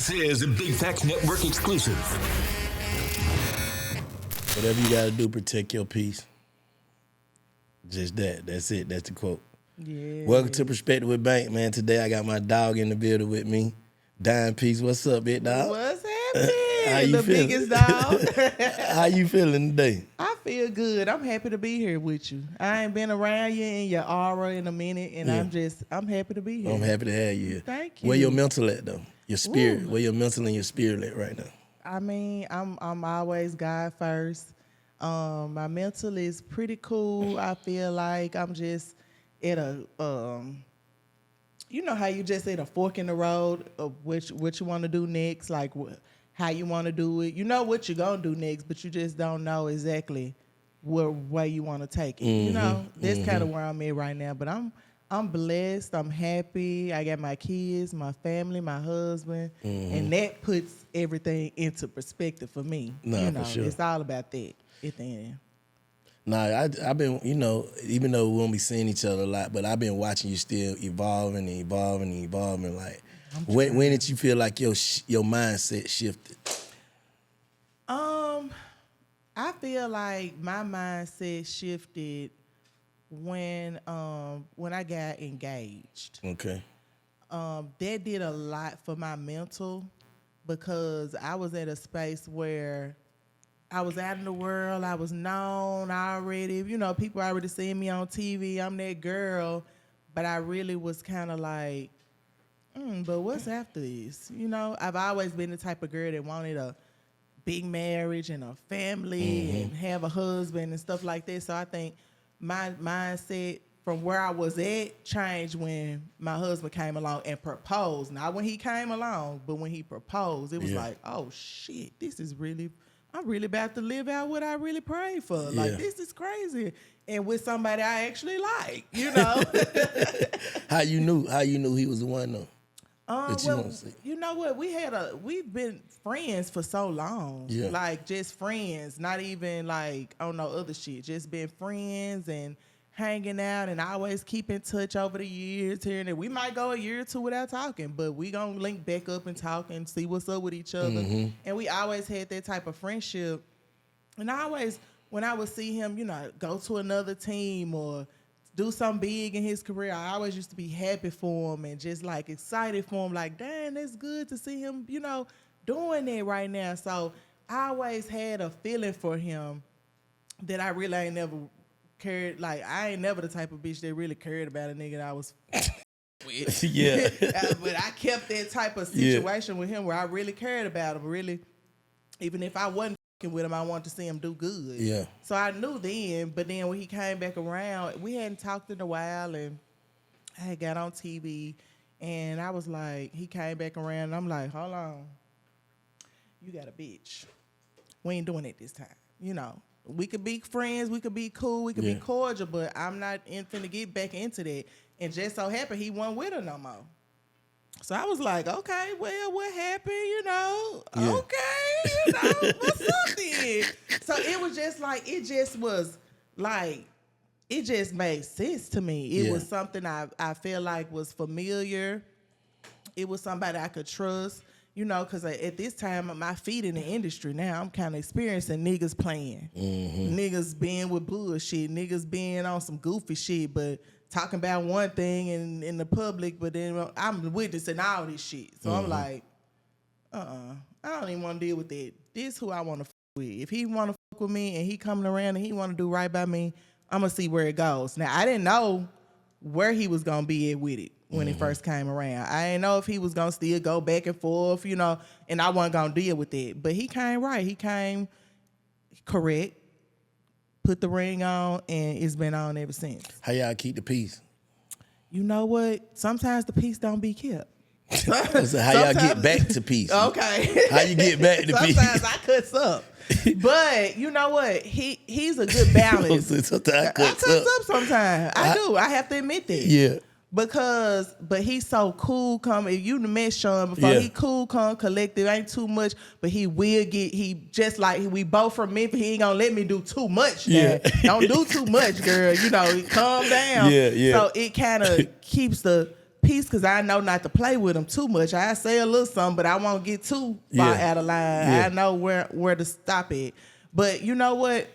This is a Big Facts Network exclusive. Whatever you gotta do, protect your peace. Just that. That's it. That's the quote. Yeah. Welcome to Perspektives With Bank, man. Today I got my dog in the building with me. Dime Peace. What's up, big dog? What's happening? How you the feeling? biggest dog. How you feeling today? I feel good. I'm happy to be here with you. I ain't been around you in your aura in a minute, and I'm happy to be here. I'm happy to have you here. Thank you. Where your mental at though? Your spirit. Ooh. Where your mental and your spirit at right now? I mean, I'm always God first. My mental is pretty cool. I feel like I'm just at a you know how you just at a fork in the road of what you want to do next, like how you want to do it. You know what you're gonna do next, but you just don't know exactly what way you want to take it. You know, that's kind of where I'm at right now. But I'm blessed. I'm happy. I got my kids, my family, my husband, and that puts everything into perspective for me. Nah, you know, for sure. it's all about that at the end. Nah, I've been, you know, even though we won't be seeing each other a lot, but I've been watching you still evolving. Like, when did you feel like your mindset shifted? I feel like my mindset shifted when I got engaged. Okay. That did a lot for my mental because I was at a space where I was out in the world. I was known already. You know, people already seeing me on TV. I'm that girl. But I really was kind of like, but what's after this? You know, I've always been the type of girl that wanted a big marriage and a family and have a husband and stuff like that. So I think my mindset from where I was at changed when my husband came along and proposed. Not when he came along, but when he proposed. It was like, oh, shit, I'm really about to live out what I really prayed for. Like, this is crazy. And with somebody I actually like, you know. How you knew he was the one though? You know what? We've been friends for so long. Yeah. Like, just friends, not even like on no other shit. Just been friends and hanging out, and I always keep in touch over the years here and there. We might go a year or two without talking, but we gonna link back up and talk and see what's up with each other. And we always had that type of friendship. And I always, when I would see him, you know, go to another team or do something big in his career, I always used to be happy for him and just like excited for him. Like, dang, it's good to see him, you know, doing that right now. So I always had a feeling for him that I really ain't never cared. Like, I ain't never the type of bitch that really cared about a nigga that I was with. Yeah. But I kept that type of situation with him where I really cared about him. Really, even if I wasn't with him, I wanted to see him do good. Yeah. So I knew then, but then when he came back around, we hadn't talked in a while, and I had got on TV, and I was like, he came back around, and I'm like, hold on, you got a bitch. We ain't doing it this time, you know. We could be friends, we could be cool, we could be cordial, but I'm not finna get back into that. And just so happened he wasn't with her no more. So I was like, okay, well, what happened, you know? Okay, you know, what's up then? So it was just like, it just made sense to me. It was something I feel like was familiar. It was somebody I could trust. You know, because at this time, my feet in the industry now, I'm kind of experiencing niggas playing. Niggas being with bullshit. Niggas being on some goofy shit, but talking about one thing in the public, but then I'm witnessing all this shit. So I'm like, I don't even want to deal with that. This who I want to fuck with. If he want to fuck with me and he coming around and he want to do right by me, I'm going to see where it goes. Now, I didn't know where he was going to be at with it when it first came around. I didn't know if he was going to still go back and forth, you know, and I wasn't going to deal with it. But he came right. He came correct, put the ring on, and it's been on ever since. How y'all keep the peace? You know what? Sometimes the peace don't be kept. So how y'all get back to peace? Okay. How you get back to peace? Sometimes I cuts up. But you know what? He's a good balance. Sometimes I cuts up sometimes. I do. I have to admit that. Yeah. But he's so cool, if you met Sean before, he cool, calm, collective, ain't too much, but he just like, we both from Memphis, he ain't gonna let me do too much. Yeah. Don't do too much, girl, you know, calm down. Yeah. So it kind of keeps the piece because I know not to play with them too much. I say a little something, but I won't get too far out of line. I know where to stop it. But you know what?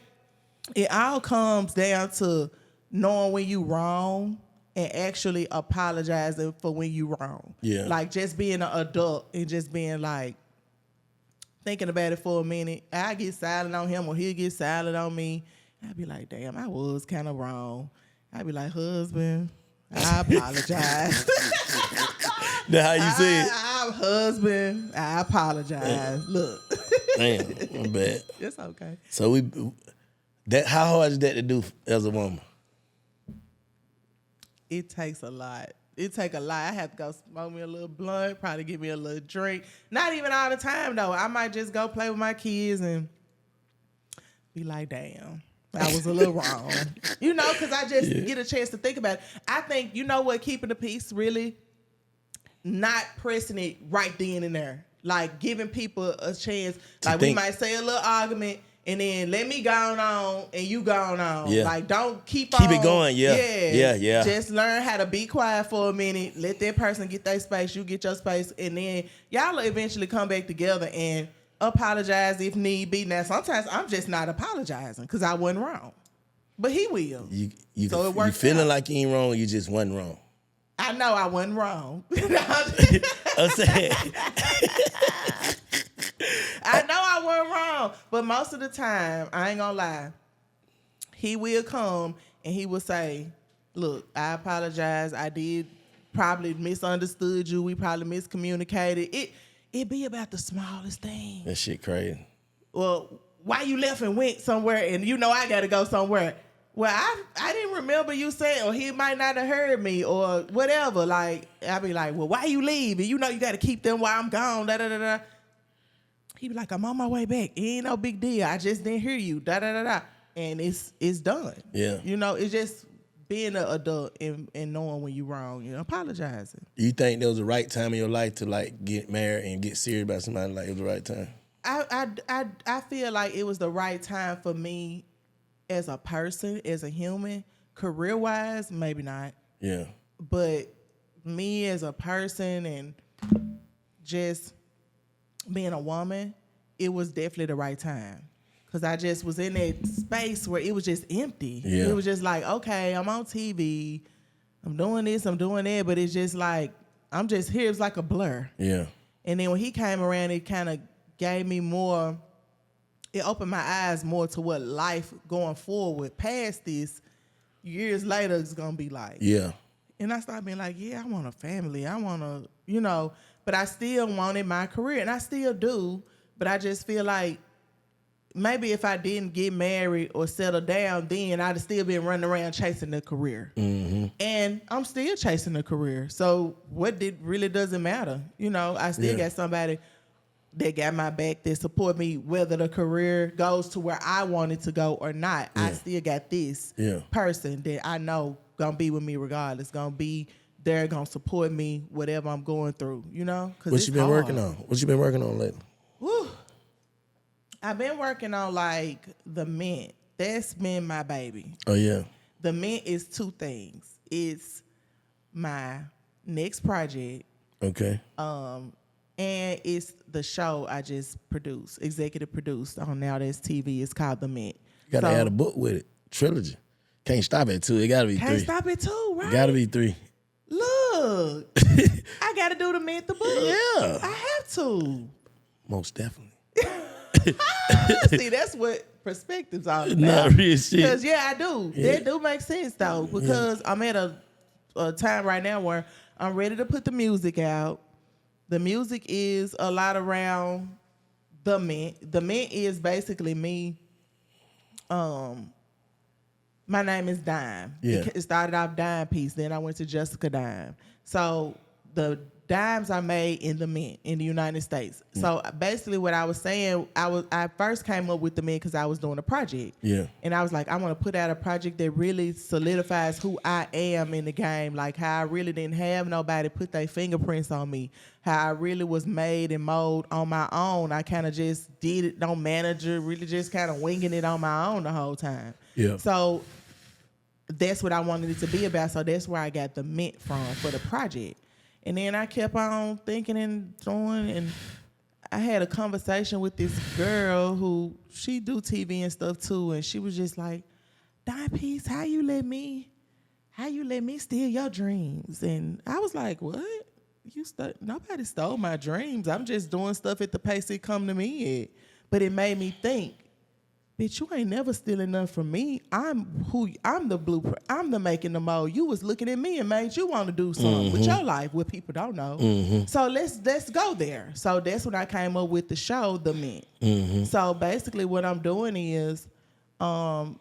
It all comes down to knowing when you wrong and actually apologizing for when you wrong. Yeah. Like just being an adult and just being like, thinking about it for a minute. I get silent on him or he'll get silent on me. I'd be like, damn, I was kind of wrong. I'd be like, husband, I apologize. That's how you say it? I'm husband, I apologize. Look. Damn, I'm bad. It's okay. So how hard is that to do as a woman? It takes a lot. It take a lot. I have to go smoke me a little blunt, probably give me a little drink. Not even all the time, though. I might just go play with my kids and be like, damn, I was a little wrong. You know, because I just get a chance to think about it. I think, you know what, keeping the peace, really, not pressing it right then and there. Like, giving people a chance. Like, we might say a little argument, and then let me go on and you go on. Yeah. Like, don't keep it going. Yeah. Just learn how to be quiet for a minute. Let that person get their space. You get your space. And then y'all will eventually come back together and apologize if need be. Now, sometimes I'm just not apologizing because I wasn't wrong. But he will. So it works. You feeling like you ain't wrong, you just wasn't wrong. I know I wasn't wrong. I'm saying. I know I wasn't wrong, but most of the time, I ain't gonna lie, he will come and he will say, look, I apologize. I did probably misunderstood you. We probably miscommunicated. It be about the smallest thing. That shit crazy. Well, why you left and went somewhere and you know I gotta go somewhere? Well, I didn't remember you saying, or he might not have heard me or whatever. Like, I be like, well, why you leave? And you know you gotta keep them while I'm gone, da-da-da-da. He be like, I'm on my way back. It ain't no big deal. I just didn't hear you. Da da da da. And it's done. Yeah. You know, it's just being an adult and knowing when you're wrong, you know, apologizing. You think there was the right time in your life to like get married and get serious about somebody? Like it was the right time? I feel like it was the right time for me as a person, as a human. Career wise, maybe not. Yeah. But me as a person and just being a woman, it was definitely the right time. Because I just was in that space where it was just empty. Yeah. It was just like, okay, I'm on TV. I'm doing this, I'm doing that. But it's just like, I'm just here. It was like a blur. Yeah. And then when he came around, it kind of gave me more, it opened my eyes more to what life going forward past this, years later, is going to be like. Yeah. And I started being like, yeah, I want a family. I want to, you know, but I still wanted my career, and I still do, but I just feel like maybe if I didn't get married or settle down then, I'd have still been running around chasing the career. Mm-hmm. And I'm still chasing the career. So really doesn't matter. You know, I still got somebody that got my back, that support me, whether the career goes to where I want it to go or not. Yeah. I still got this person that I know gonna be with me regardless, gonna be they're gonna support me whatever I'm going through, you know. What you been working on? What you been working on lately? Woo. I've been working on like the Mint. That's been my baby. Oh yeah. The Mint is two things. It's my next project. Okay. And it's the show I just executive produced on Now That's TV. It's called The Mint. You gotta add a book with it. Trilogy. Can't stop at 2. It gotta be 3. Can't stop at 2, right? It gotta be 3. Look, I gotta do The Mint the book. Yeah. I have to. Most definitely. See, that's what Perspektives all about. Not real shit. Because I do. Yeah. That do make sense though. Because I'm at a time right now where I'm ready to put the music out. The music is a lot around The Mint. The Mint is basically me. My name is Dime. Yeah. It started off Dime Piece. Then I went to Jessica Dime. So the dimes are made in the Mint in the United States. So basically what I was saying, I first came up with the Mint because I was doing a project. Yeah. And I was like, I want to put out a project that really solidifies who I am in the game. Like how I really didn't have nobody put their fingerprints on me. How I really was made and molded on my own. I kind of just did it, no manager, really just kind of winging it on my own the whole time. Yeah. So that's what I wanted it to be about. So that's where I got the Mint from for the project. And then I kept on thinking and doing, and I had a conversation with this girl who she do TV and stuff too, and she was just like, Dime Piece, how you let me steal your dreams? And I was like, what? Nobody stole my dreams. I'm just doing stuff at the pace it come to me at. But it made me think, bitch, you ain't never stealing nothing from me. I'm the blueprint. I'm the making the mold. You was looking at me and made you want to do something with your life, what people don't know. So let's go there. So that's when I came up with the show, The Mint. So basically what I'm doing is kind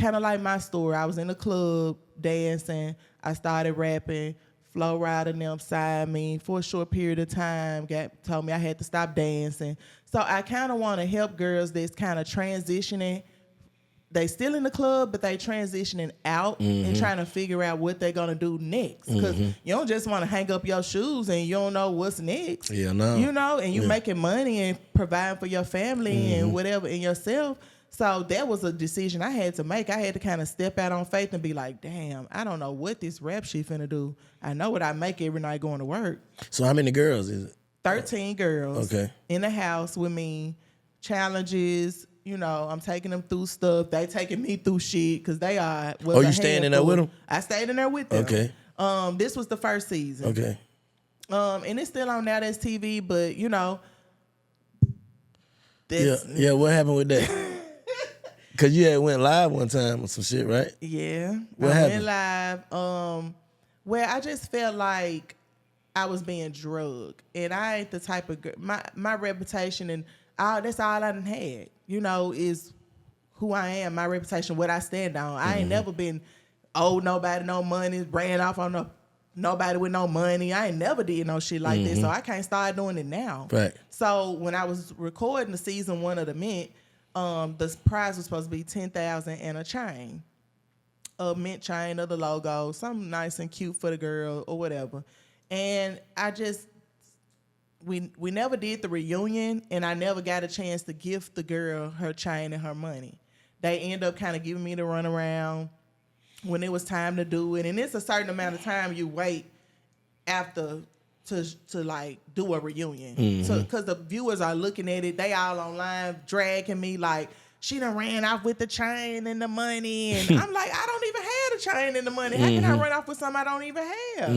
of like my story. I was in the club dancing. I started rapping. Flo Rida and them signed me for a short period of time. Told me I had to stop dancing. So I kind of want to help girls that's kind of transitioning. They still in the club, but they transitioning out and trying to figure out what they're going to do next. Because you don't just want to hang up your shoes and you don't know what's next. Yeah, no. You know, and you making money and providing for your family and whatever and yourself. So that was a decision I had to make. I had to kind of step out on faith and be like, damn, I don't know what this rap shit finna do. I know what I make every night going to work. So how many girls is it? 13 girls in the house with me, challenges. You know, I'm taking them through stuff. They taking me through shit because they are. Oh, you staying in there with them? I stayed in there with them. Okay. This was the first season. Okay. And it's still on Now That's TV, but you know. Yeah, what happened with that? Because you had went live one time or some shit, right? Yeah. What happened? Went live. Where I just felt like I was being drugged. And I ain't the type of girl. My reputation and that's all I done had, you know, is who I am, my reputation, what I stand on. I ain't never been owed nobody no money, ran off on nobody with no money. I ain't never did no shit like this, so I can't start doing it now. Right. So when I was recording the season 1 of The Mint, the prize was supposed to be $10,000 and a chain, a mint chain of the logo, something nice and cute for the girl or whatever. And we never did the reunion, and I never got a chance to gift the girl her chain and her money. They end up kind of giving me the runaround when it was time to do it, and it's a certain amount of time you wait after to like do a reunion. So because the viewers are looking at it, they all online dragging me like, she done ran off with the chain and the money, and I'm like, I don't even have the chain and the money. How can I run off with something I don't even have?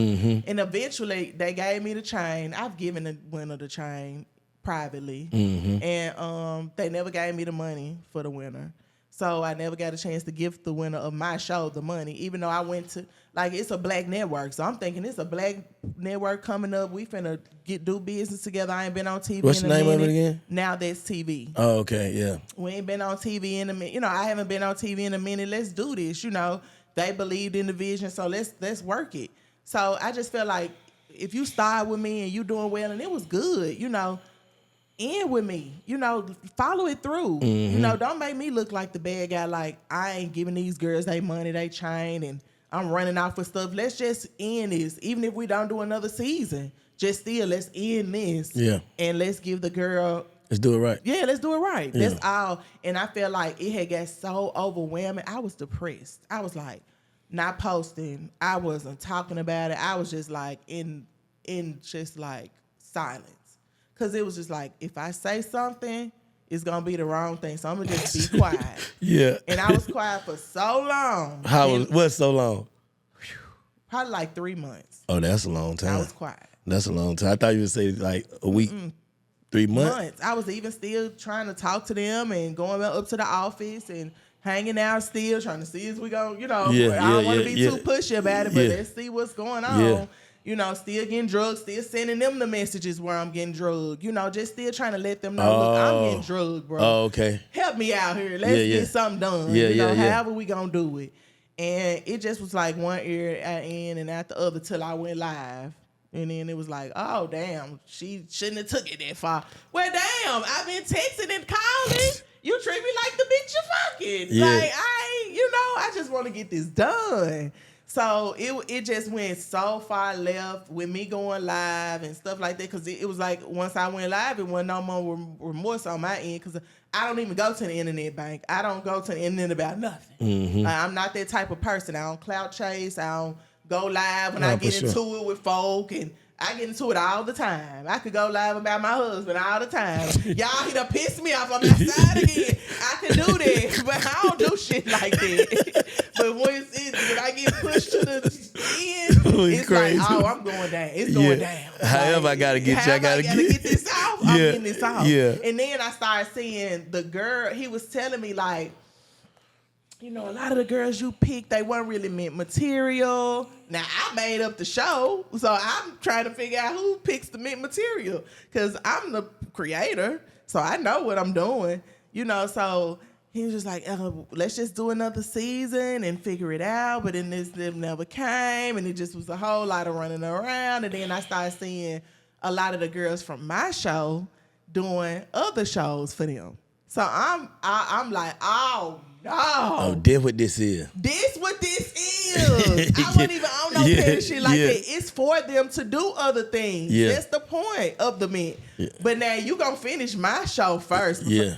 And eventually they gave me the chain. I've given the winner the chain privately, and they never gave me the money for the winner. So I never got a chance to gift the winner of my show the money, even though I went to, like, it's a black network. So I'm thinking it's a black network coming up. We finna do business together. I ain't been on TV What's in the a name minute. of it again? Now That's TV. Oh, okay, yeah. We ain't been on TV in a minute. You know, I haven't been on TV in a minute. Let's do this. You know, they believed in the vision, so let's work it. So I just felt like if you start with me and you doing well and it was good, you know, end with me, you know, follow it through. You know, don't make me look like the bad guy, like I ain't giving these girls they money, they chain, and I'm running off with stuff. Let's just end this. Even if we don't do another season, just still let's end this. Yeah. And let's give the girl, let's do it right. Yeah, let's do it right. Yeah. That's all. And I felt like it had got so overwhelming. I was depressed. I was like not posting. I wasn't talking about it. I was just like in just like silence. Because it was just like, if I say something, it's going to be the wrong thing. So I'm going to just be quiet. Yeah. And I was quiet for so long. What's so long? Probably like 3 months. Oh, that's a long time. I was quiet. That's a long time. I thought you would say like a week. 3 months? I was even still trying to talk to them and going up to the office and hanging out still, trying to see if we going, you know, I don't want to be too pushy about it, but let's see what's going on. Yeah. You know, still getting drugged, still sending them the messages where I'm getting drugged. You know, just still trying to let them know, look, I'm getting drugged, bro. Oh, okay. Help me out here. Let's get something done. You know, however we gonna do it. And it just was like one ear in and out the other till I went live. And then it was like, oh, damn, she shouldn't have took it that far. Well, damn, I've been texting and calling. You treat me like the bitch you fucking. Yeah. Like, I just want to get this done. So it just went so far left with me going live and stuff like that, because it was like once I went live, it wasn't no more remorse on my end, because I don't even go to the internet bank. I don't go to the internet about nothing. I'm not that type of person. I don't clout chase. I don't go live when I get into it with folk, and I get into it all the time. I could go live about my husband all the time. Y'all, he done pissed me off. I'm outside again. I can do that, but I don't do shit like that. But when I get pushed to the end, it's crazy. like, oh, I'm going down. It's going down. However, like, I gotta get you. I gotta get this off. I'm getting this off. Yeah. And then I started seeing the girl. He was telling me like, you know, a lot of the girls you picked, they weren't really meant material. Now, I made up the show, so I'm trying to figure out who picks the mint material, because I'm the creator, so I know what I'm doing, you know. So he was just like, let's just do another season and figure it out, but then this never came, and it just was a whole lot of running around. And then I started seeing a lot of the girls from my show doing other shows for them. So I'm like, oh, no. Oh, this what this is. This what this is. I wasn't even on no petty shit like that. It's for them to do other things. Yeah. That's the point of the mint. Yeah. But now you gonna finish my show first. Yeah.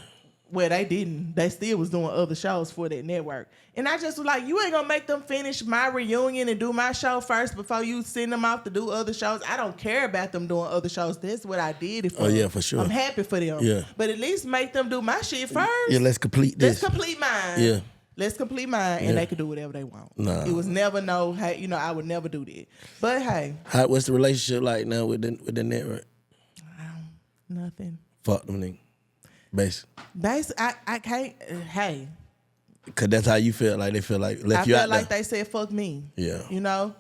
Well, they didn't. They still was doing other shows for that network. And I just was like, you ain't gonna make them finish my reunion and do my show first before you send them off to do other shows. I don't care about them doing other shows. That's what I did it for. Oh, yeah, for sure. I'm happy for them. Yeah. But at least make them do my shit first. Yeah, let's complete this. Let's complete mine. Yeah. Let's complete mine, and they can do whatever they want. Nah. It was never hey, you know, I would never do that. But hey. What's the relationship like now with the network? Nothing. Fuck them niggas. Basically. I can't, hey. Because that's how you feel, like they feel like left you out there. I feel like they said, fuck me. Yeah. You know?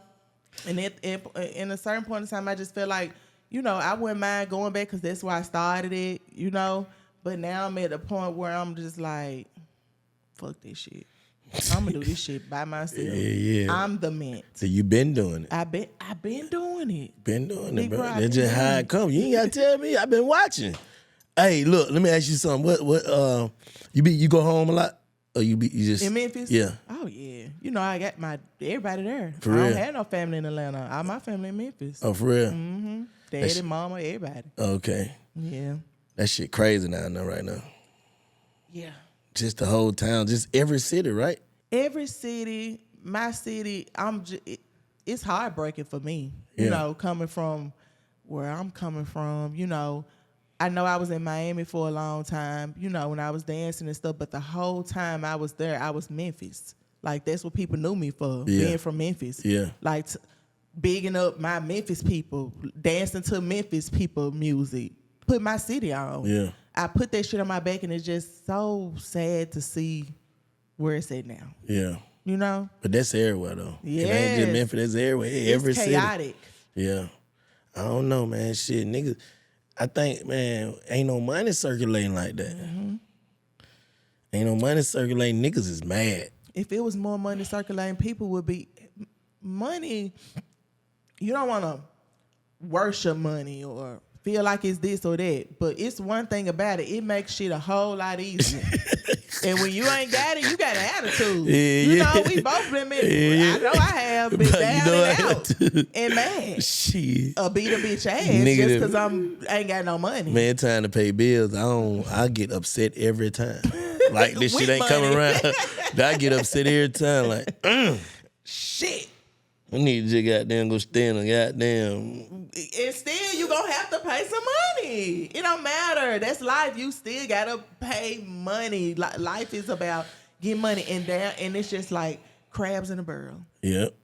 And in a certain point in time, I just feel like, you know, I wouldn't mind going back because that's why I started it, you know? But now I'm at a point where I'm just like, fuck this shit. I'm gonna do this shit by myself. Yeah. I'm the mint. So you been doing it. I've been doing it. Been doing it, bro. That's just how it come. You ain't gotta tell me. I've been watching. Hey, look, let me ask you something. What you go home a lot? Or you just in Memphis? Yeah. Oh yeah. You know, I got everybody there. For real? I don't have no family in Atlanta. All my family in Memphis. Oh, for real? Mm-hmm. Daddy, mama, everybody. Okay. Yeah. That shit crazy now right now. Yeah. Just the whole town, just every city, right? Every city, my city, it's heartbreaking for me. You know, coming from where I'm coming from, you know. I know I was in Miami for a long time, you know, when I was dancing and stuff, but the whole time I was there, I was Memphis. Like, that's what people knew me for, being from Memphis. Yeah. Like, bigging up my Memphis people, dancing to Memphis people music, put my city on. Yeah. I put that shit on my back, and it's just so sad to see where it's at now. Yeah. You know? But that's everywhere, though. Yeah. It ain't just Memphis, that's everywhere. Every city. It's chaotic. Yeah. I don't know, man. Shit, niggas. I think, man, ain't no money circulating like that. Mm-hmm. Ain't no money circulating. Niggas is mad. If it was more money circulating, people would be... Money, you don't want to worship money or feel like it's this or that, but it's one thing about it. It makes shit a whole lot easier. And when you ain't got it, you got an attitude. You know, we both been I know I have been down and out and mad. Shit. Or beat a bitch ass nigga, just because I ain't got no money. Man, time to pay bills, I get upset every time. Like this shit ain't coming around. I get upset every time. Like, shit. I need to just goddamn go stand on goddamn. And still, you gonna have to pay some money. It don't matter. That's life. You still gotta pay money. Life is about getting money and it's just like crabs in a barrel. Yep.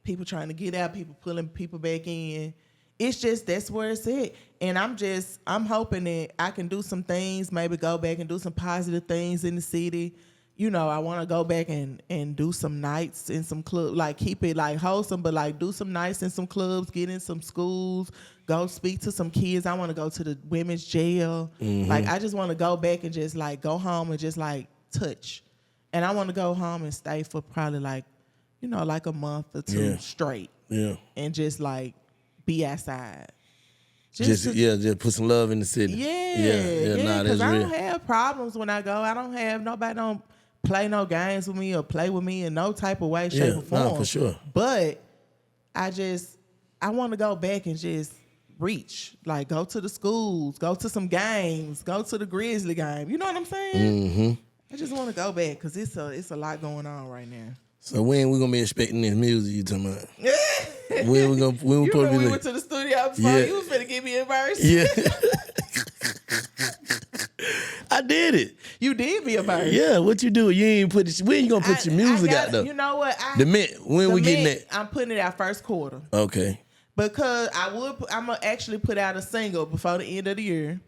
People trying to get out, people pulling people back in. It's just, that's where it's at. And I'm hoping that I can do some things, maybe go back and do some positive things in the city. You know, I want to go back and do some nights in some clubs, like keep it like wholesome, but like do some nights in some clubs, get in some schools, go speak to some kids. I want to go to the women's jail. Mm-hmm. Like, I just want to go back and just like go home and just like touch. And I want to go home and stay for probably like, you know, like a month or two straight. Yeah. And just like be outside. Just put some love in the city. Yeah. Nah, that's real. I don't have problems when I go. I don't have nobody don't play no games with me or play with me in no type of way, shape, or form. Nah, for sure. But I want to go back and just reach. Like, go to the schools, go to some games, go to the Grizzly game. You know what I'm saying? Mm-hmm. I just want to go back because it's a lot going on right now. So when we gonna be expecting this music you talking about? When we supposed to be we late? went to the studio before? Yeah. You was finna give me a verse. Yeah. I did it. You did be a verse. Yeah, what you do? You ain't put it. When you gonna put your music out though? You know what? The Mint. When we getting that? I'm putting it out first quarter. Okay. Because I'm gonna actually put out a single before the end of the year.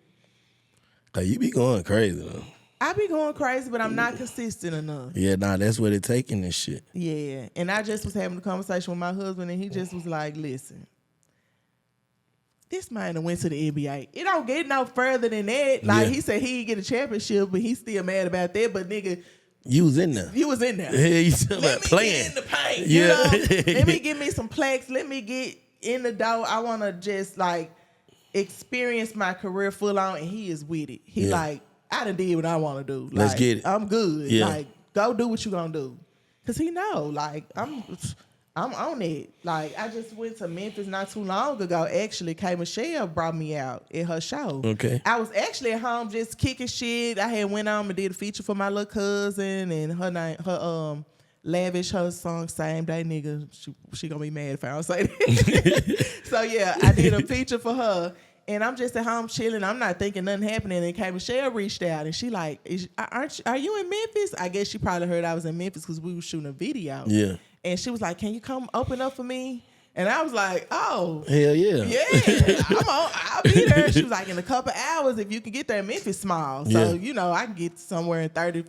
Oh, you be going crazy though. I be going crazy, but I'm not consistent enough. Yeah, nah, that's what it taking this shit. Yeah, and I just was having a conversation with my husband, and he just was like, "Listen, this man went to the NBA. It don't get no further than that. Like he said, he didn't get a championship, but he's still mad about that. But nigga, you was in there. You was in there. Yeah, you talking about playing Get in the paint. Yeah. You know? Let me give me some plaques. Let me get in the door. I want to just like experience my career full on, and he is with it. He like, I done did what I want to do. Like, let's get it. I'm good. Yeah. Like, go do what you gonna do. Cause he know, like, I'm on it. Like, I just went to Memphis not too long ago. Actually, K. Michelle brought me out at her show. Okay. I was actually at home just kicking shit. I had went on and did a feature for my little cousin, and her Lavish, her song Same Day Nigga. She gonna be mad if I don't say that. So yeah, I did a feature for her. And I'm just at home chilling. I'm not thinking nothing happening. And K. Michelle reached out and she like, are you in Memphis? I guess she probably heard I was in Memphis because we were shooting a video. Yeah. And she was like, can you come open up for me? And I was like, oh. Hell yeah. Yeah, I'll be there. She was like, in a couple hours, if you can get there, Memphis small. So, I can get somewhere in 30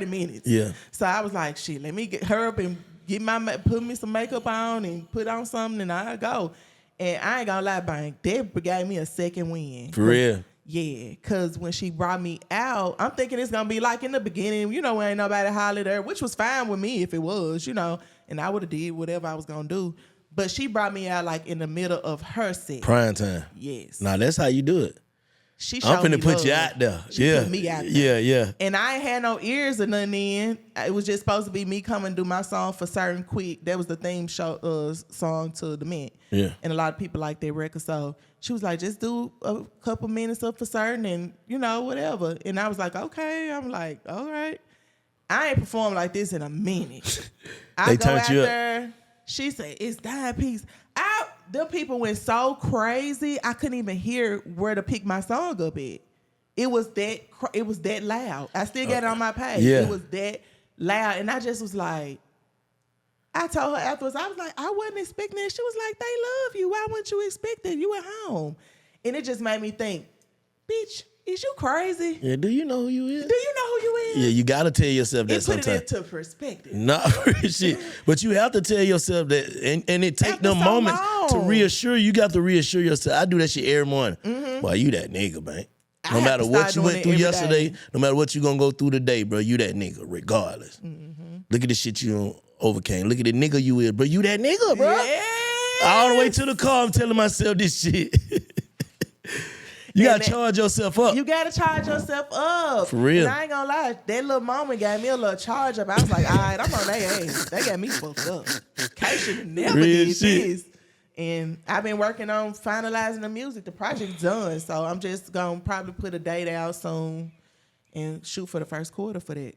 minutes. Yeah. So I was like, shit, let me get her up and put me some makeup on and put on something and I'll go. And I ain't gonna lie, Bank, that gave me a second win. For real? Yeah, because when she brought me out, I'm thinking it's gonna be like in the beginning, when ain't nobody hollered there, which was fine with me if it was, and I would have did whatever I was gonna do. But she brought me out like in the middle of her set. Prime time. Yes. Nah, that's how you do it. She I'm showed finna me put love. you out there. She put me out Yeah, there. yeah. And I ain't had no ears or nothing in. It was just supposed to be me coming and do my song for certain quick. That was the theme show song to the Mint. Yeah. And a lot of people like that record. So she was like, just do a couple minutes of for certain and, whatever. And I was like, okay. I'm like, all right. I ain't performed like this in a minute. I go out there. She said, it's dime piece. Them people went so crazy, I couldn't even hear where to pick my song up at. It was that loud. I still got it on my page. Yeah. It was that loud. And I just was like, I told her afterwards, I was like, I wasn't expecting it. She was like, they love you. Why wouldn't you expect it? You at home. And it just made me think, bitch, is you crazy? Yeah, do you know who you is? Do you know who you is? Yeah, you gotta tell yourself that It put sometimes. it into perspective. Nah, shit. But you have to tell yourself that, and it take After them so moments to long. reassure you. You got to reassure yourself. I do that shit every morning. Why you that nigga, man? I No have matter to what start you doing went it through every yesterday, day. no matter what you gonna go through today, bro, you that nigga, regardless. Look at the shit you overcame. Look at the nigga you is, bro. You that nigga, bro. Yes. All the way to the car, I'm telling myself this shit. You gotta charge yourself up. You gotta charge yourself up. For real. And I ain't gonna lie, that little moment got me a little charge up. I was like, all right, I'm on their ass. They got me fucked up. K should never Real did shit. this. And I've been working on finalizing the music. The project's done. So I'm just gonna probably put a date out soon and shoot for the first quarter for that.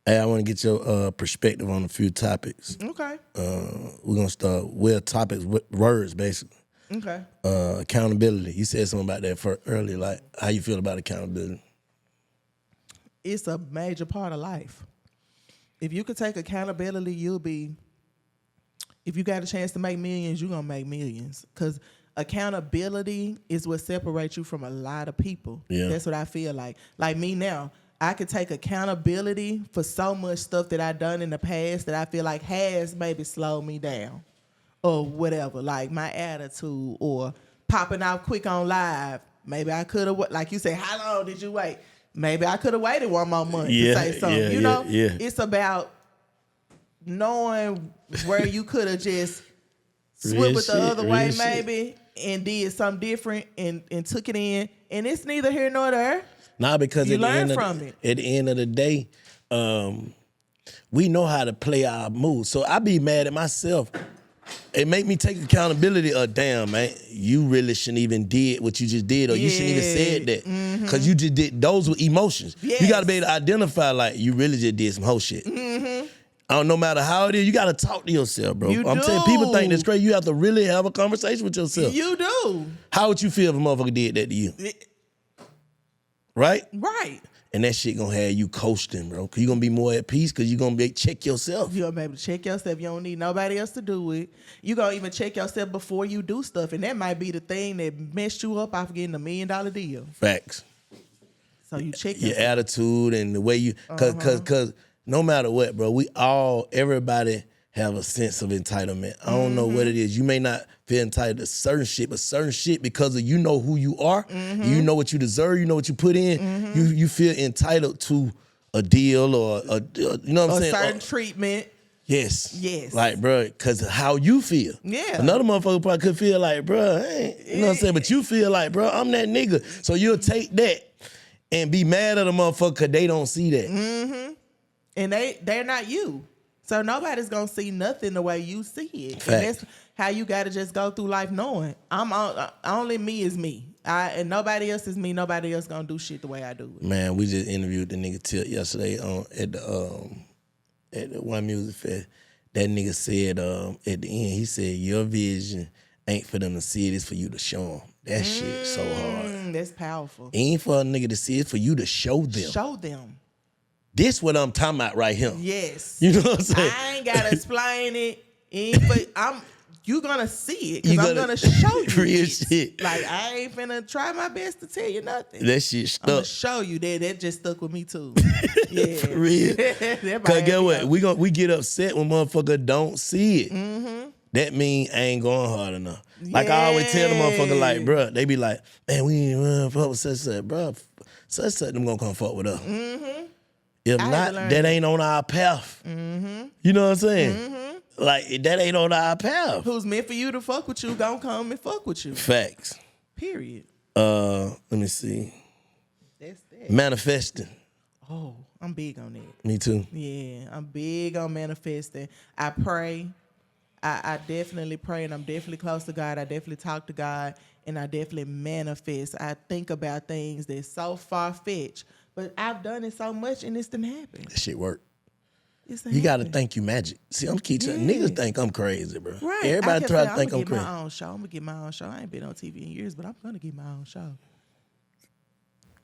Hey, I want to get your perspective on a few topics. Okay. We're gonna start with topics, with words, basically. Okay. Accountability. You said something about that earlier. Like, how you feel about accountability? It's a major part of life. If you could take accountability, if you got a chance to make millions, you're going to make millions. Because accountability is what separates you from a lot of people. Yeah. That's what I feel like. Like me now, I could take accountability for so much stuff that I've done in the past that I feel like has maybe slowed me down. Or whatever, like my attitude or popping out quick on live. Maybe I could have, like you say, how long did you wait? Maybe I could have waited one more month to say something. Yeah. It's about knowing where you could have just swiveled the other way maybe and did something different and took it in. And it's neither here nor there. Nah, because You at the learn end from it. At the end of the day, we know how to play our moves. So I be mad at myself. It make me take accountability of, damn, man, you really shouldn't even did what you just did, or you shouldn't even said that. Because you just did, those were emotions. Yes. You got to be able to identify, like, you really just did some whole shit. No matter how it is, you gotta talk to yourself, bro. You I'm do. saying people think that's crazy. You have to really have a conversation with yourself. You do. How would you feel if a motherfucker did that to you? Right? Right. And that shit gonna have you coasting, bro. Cause you gonna be more at peace because you gonna check yourself. You gonna be able to check yourself. You don't need nobody else to do it. You gonna even check yourself before you do stuff. And that might be the thing that messed you up off getting $1 million deal. Facts. So you check your yourself. attitude and the way you, cause no matter what, bro, everybody have a sense of entitlement. I don't know what it is. You may not feel entitled to certain shit, but certain shit because of you know who you are, you know what you deserve, you know what you put in, you feel entitled to a deal or you know what I'm saying? A certain treatment. Yes. Like, bro, because how you feel. Yeah. Another motherfucker probably could feel like, bro, you know what I'm saying? But you feel like, bro, I'm that nigga. So you'll take that and be mad at a motherfucker because they don't see that. And they're not you. So nobody's gonna see nothing the way you see it. Fact. And that's how you gotta just go through life knowing only me is me. And nobody else is me. Nobody else gonna do shit the way I do it. Man, we just interviewed the nigga Tilt yesterday at the One Music Fest. That nigga said at the end, he said, your vision ain't for them to see it, it's for you to show them. That shit so hard. That's powerful. Ain't for a nigga to see it, it's for you to show them. Show them. This what I'm talking about right here. Yes. You know what I'm saying? I ain't gotta explain it. You gonna see it because I'm gonna show you real it. shit. Like I ain't finna try my best to tell you nothing. That shit stuck. I'm gonna show you that. That just stuck with me too. Yeah, For real. Cause get what? We get upset when motherfucker don't see it. That mean I ain't going hard enough. Like I always tell the motherfucker, like, bruh, they be like, man, we ain't fuck with such, bruh. Such them gonna come fuck with us. If not, that ain't on our path. You know what I'm saying? Like, that ain't on our path. Who's meant for you to fuck with you, gonna come and fuck with you. Facts. Period. Let me see. That's that. Manifesting. Oh, I'm big on that. Me too. Yeah, I'm big on manifesting. I pray. I definitely pray, and I'm definitely close to God. I definitely talk to God, and I definitely manifest. I think about things that's so far-fetched, but I've done it so much, and it's done happen. That shit work. You got to think you magic. See, I'm keeping niggas think I'm crazy, bro. Right. Everybody try to think I'm crazy. I'm gonna get my own show. I ain't been on TV in years, but I'm gonna get my own show.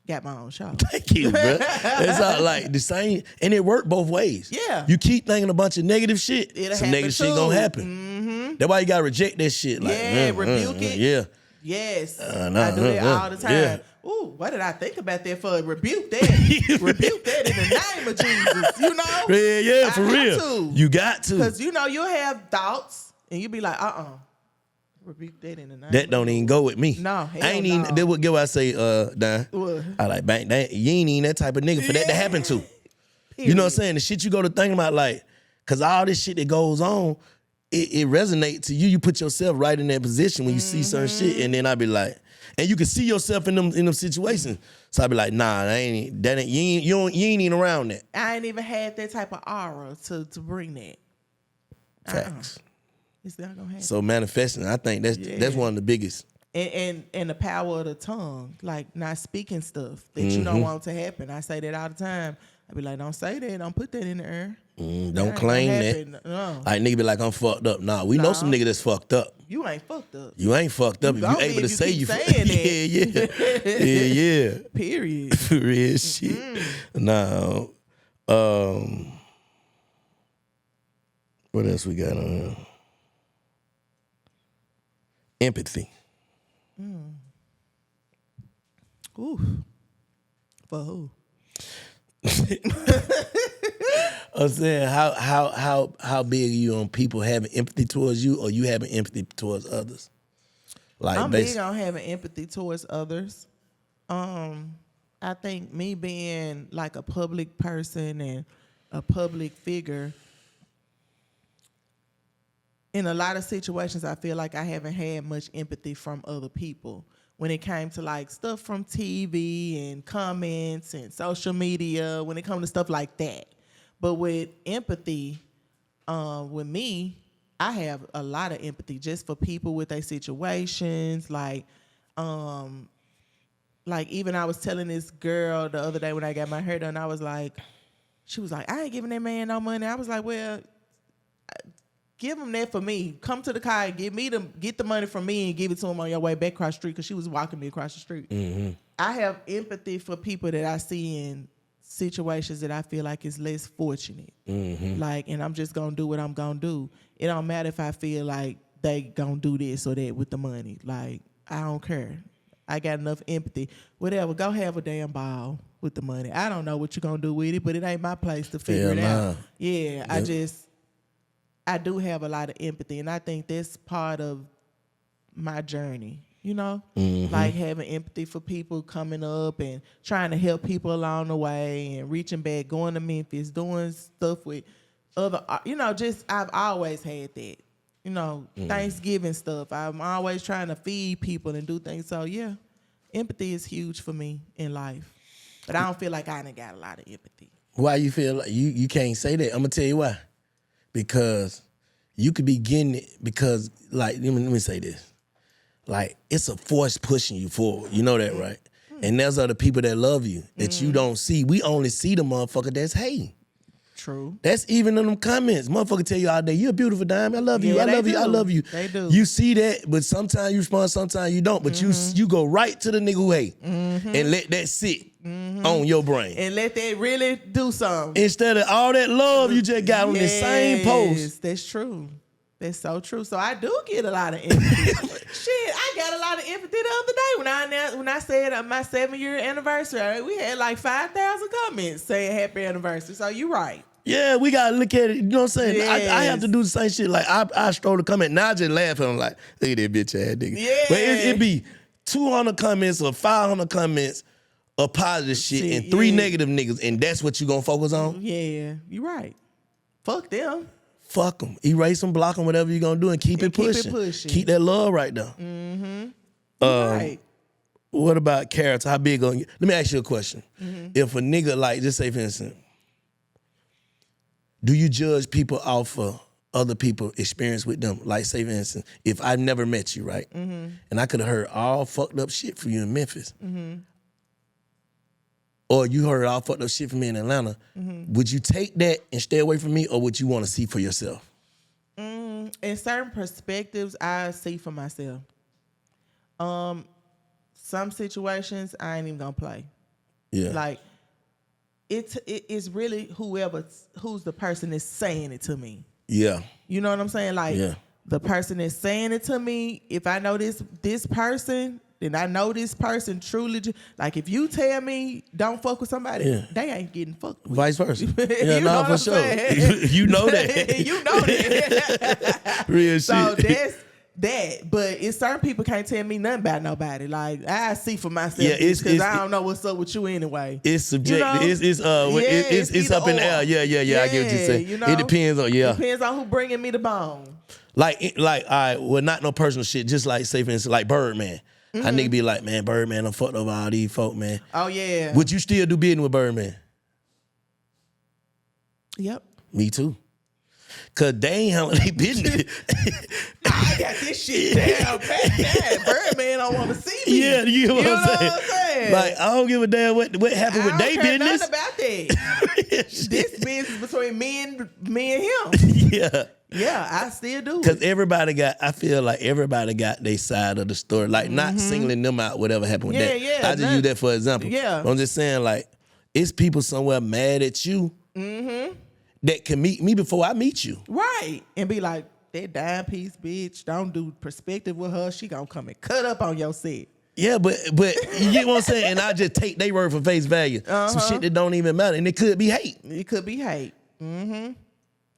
Got my own show. Thank you, bro. It's all like the same, and it worked both ways. Yeah. You keep thinking a bunch of negative shit, It'll some happen negative shit too. gonna happen. That's why you gotta reject that shit. Like, Rebuke it. Yeah. Yes. I do that all the time. Yeah. Ooh, what did I think about that for? Rebuke that. Rebuke that in the name of Jesus. You know? Yeah, for real. You got to. Because, you'll have thoughts, and you be like, rebuke that in the name That don't even go with me. No, I ain't even, that would get what I say, Don. What? I like, bang, you ain't even that type of nigga for that to happen to. Period. You know what I'm saying? The shit you go to think about, like, because all this shit that goes on, it resonates to you. You put yourself right in that position when you see certain shit, and then I be like, and you can see yourself in them situations. So I be like, nah, you ain't even around that. I ain't even had that type of aura to bring that. Facts. It's not gonna happen. So manifesting, I think that's one of the biggest. And the power of the tongue, like not speaking stuff that you don't want to happen. I say that all the time. I be like, don't say that. Don't put that in the air. Don't claim that. No. Like nigga be like, I'm fucked up. Nah, we know some nigga that's fucked up. You ain't fucked up. You ain't fucked up. If you able to say you saying that. Yeah. Period. For real shit. Nah. What else we got on here? Empathy. Ooh. For who? I'm saying how big are you on people having empathy towards you, or you having empathy towards others? Like I'm big on having empathy towards others. I think me being like a public person and a public figure, in a lot of situations, I feel like I haven't had much empathy from other people when it came to like stuff from TV and comments and social media, when it comes to stuff like that. But with empathy, with me, I have a lot of empathy just for people with their situations. Like even I was telling this girl the other day when I got my hair done, I was like, she was like, I ain't giving that man no money. I was like, well, give him that for me. Come to the car and get the money from me and give it to him on your way back across the street, because she was walking me across the street. Mm-hmm. I have empathy for people that I see in situations that I feel like is less fortunate. Mm-hmm. Like, and I'm just going to do what I'm going to do. It don't matter if I feel like they going to do this or that with the money. Like, I don't care. I got enough empathy. Whatever, go have a damn ball with the money. I don't know what you're going to do with it, but it ain't my place to figure it out. Yeah, yep. I do have a lot of empathy, and I think that's part of my journey, you know? Mm-hmm. Like having empathy for people coming up and trying to help people along the way and reaching back, going to Memphis, doing stuff with other, you know, just I've always had that. You know, Thanksgiving stuff. I'm always trying to feed people and do things. So, yeah, empathy is huge for me in life. But I don't feel like I done got a lot of empathy. Why you feel like you can't say that? I'm going to tell you why. Because you could be getting it because, like, let me say this. Like, it's a force pushing you forward. You know that, right? And there's other people that love you that you don't see. We only see the motherfucker that's hating. True. That's even in them comments. Motherfucker tell you all day, you're a beautiful diamond. I love you. I love you. I love you. They do. You see that, but sometimes you respond, sometimes you don't. But you go right to the nigga who hate and let that sit on your brain. And let that really do something. Instead of all that love you just got on the same post. That's true. That's so true. So I do get a lot of empathy. Shit, I got a lot of empathy the other day when I said my 7-year anniversary. We had like 5,000 comments saying happy anniversary. So you're right. Yeah, we gotta look at it. You know what I'm saying? Yes. I have to do the same shit. Like I stroll the comment. Now I just laugh and I'm like, look at that bitch ass nigga. Yeah. But it be 200 comments or 500 comments of positive shit and 3 negative niggas, and that's what you gonna focus on? Yeah, you're right. Fuck them. Fuck them. Erase them, block them, whatever you gonna do, and keep it pushing. Keep that love right there. Mm-hmm. Right. What about character? How big on you? Let me ask you a question. If a nigga, like, just say for instance, do you judge people off of other people experience with them? Like, say for instance, if I never met you, right? And I could have heard all fucked up shit from you in Memphis. Or you heard all fucked up shit from me in Atlanta, would you take that and stay away from me, or would you want to see for yourself? In certain perspectives, I see for myself. Some situations, I ain't even gonna play. Yeah. Like, it's really who's the person that's saying it to me. Yeah. You know what I'm saying? Like, the person that's saying it to me, if I know this person, then I know this person truly, like, if you tell me don't fuck with somebody, they ain't getting fucked with. Vice versa. Yeah, no, for sure. You know that. You know that. Real so shit. That's that. But it's certain people can't tell me nothing about nobody. Like, I see for myself because I don't know what's up with you anyway. It's subjective. You know? It's up in the air. Yeah, I get what you're saying. You know? It depends on It depends on who bringing me the bone. Like, all right, well, not no personal shit. Just like, say for instance, like Birdman. A nigga be like, man, Birdman, I'm fucked over all these folk, man. Oh, yeah. Would you still do business with Birdman? Yep. Me too. Cause they ain't handling their business. I got this shit down pat. Birdman don't want to see me. Yeah, you know what I'm saying? Like, I don't give a damn what happened with their business. I don't care nothing about that. This business between me and him. Yeah. Yeah, I still do. Because I feel like everybody got their side of the story. Like, not singling them out, whatever happened with that. Yeah, I just use that for example. Yeah. But I'm just saying, like, it's people somewhere mad at you that can meet me before I meet you. Right. And be like, that dime piece bitch, don't do perspective with her. She gonna come and cut up on your set. Yeah, but you get what I'm saying? And I just take their word for face value. Some shit that don't even matter. And it could be hate. It could be hate.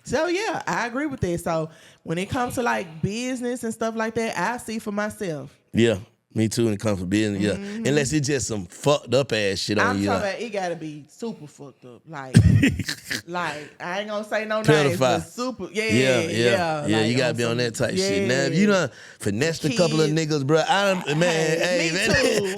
So, yeah, I agree with that. So, when it comes to, like, business and stuff like that, I see for myself. Yeah, me too when it comes to business, yeah. Unless it's just some fucked up ass shit on you. I'm talking about it got to be super fucked up. Like, I ain't going to say no names, but super. Yeah. Like, you got to be on that type shit. Now, if you done finessed a couple of niggas, bro, me too.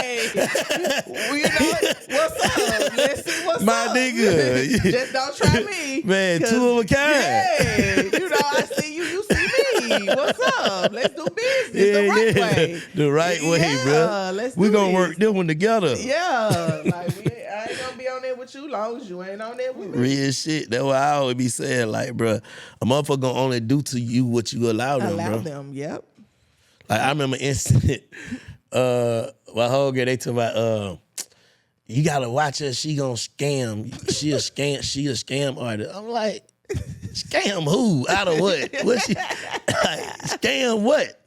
Hey, you know, what's up? Let's see what's my up. Nigga. Just don't try me. Man, two of a kind. Yeah, you know, I see you, you see me. What's up? Let's do business the right way. The right way, bro. Let's We're do going to this. work this one together. Yeah. Like, I ain't going to be on there with with you long as you ain't on that with me. Real shit. That's what I always be saying. Like, bro, a motherfucker gonna only do to you what you allow them, bro. Allow them, yep. Like, I remember an incident, my whole girl, they talk about, you gotta watch her, she gonna scam. She a scam artist. I'm like, scam who? Out of what? What she, like, scam what?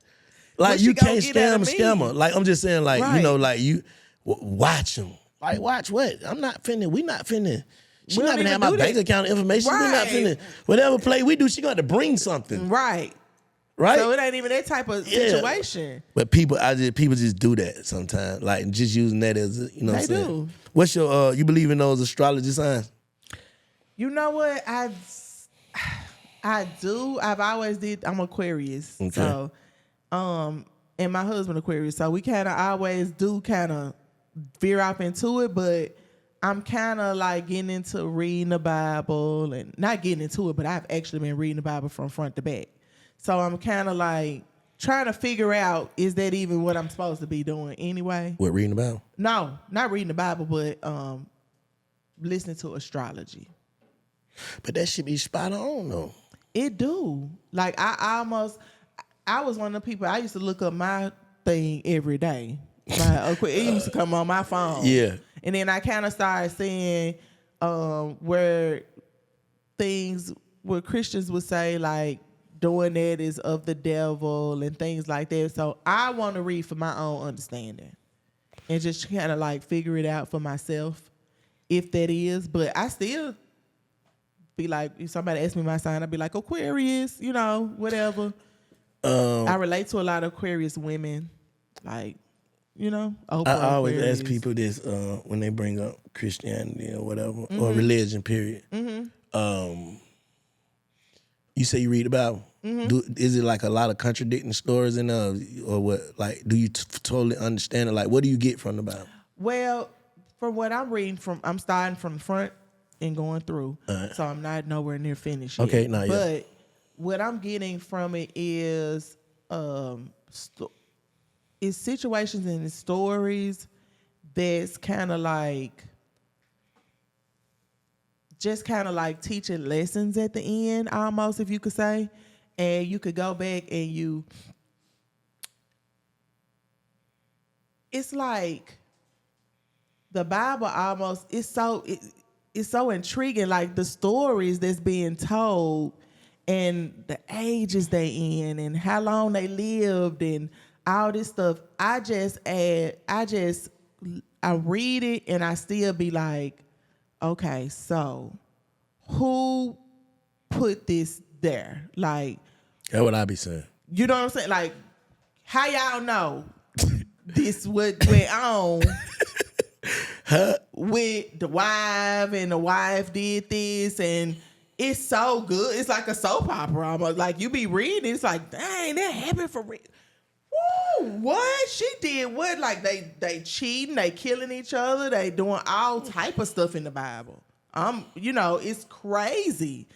Like, you can't scam a scammer. Like, I'm just saying, like, you know, like, you watch them. Like, watch what? We not finna. She not gonna have my bank account information. We not finna. Whatever play we do, she gonna have to bring something. Right. So it ain't even that type of situation. But people just do that sometimes. Like, just using that as a, you know what I'm saying? Do. What's your, you believe in those astrology signs? You know what? I do. I've always did. I'm Aquarius. Okay. So, and my husband Aquarius. So we kind of always do kind of veer off into it, but I'm kind of like getting into reading the Bible, and not getting into it, but I've actually been reading the Bible from front to back. So I'm kind of like trying to figure out, is that even what I'm supposed to be doing anyway? What, reading the Bible? No, not reading the Bible, but listening to astrology. But that should be spot on, though. It do. Like, I was one of the people, I used to look up my thing every day. It used to come on my phone. Yeah. And then I kind of started seeing where Christians would say, like, doing that is of the devil and things like that. So I want to read for my own understanding and just kind of like figure it out for myself, if that is. But I still be like, if somebody asks me my sign, I'd be like, Aquarius, you know, whatever. I relate to a lot of Aquarius women, like, you know, Oprah, I always Aquarius. ask people this when they bring up Christianity or whatever, or religion, period. You say you read the Bible. Is it like a lot of contradicting stories in or what? Like, do you totally understand it? Like, what do you get from the Bible? Well, from what I'm reading I'm starting from the front and going through. So I'm not nowhere near finished yet. Okay, not yet. But what I'm getting from it is situations and stories that's kind of like just kind of like teaching lessons at the end, almost, if you could say. And you could go back and it's like the Bible almost, it's so intriguing, like the stories that's being told and the ages they in and how long they lived and all this stuff. I read it and I still be like, okay, so who put this there? Like, that's what I be saying. You know what I'm saying? Like, how y'all know this what went on with the wife, and the wife did this, and it's so good. It's like a soap opera almost. Like, you be reading, it's like, dang, that happened for real. Woo, what? She did what? Like, they cheating, they killing each other, they doing all type of stuff in the Bible. You know, it's crazy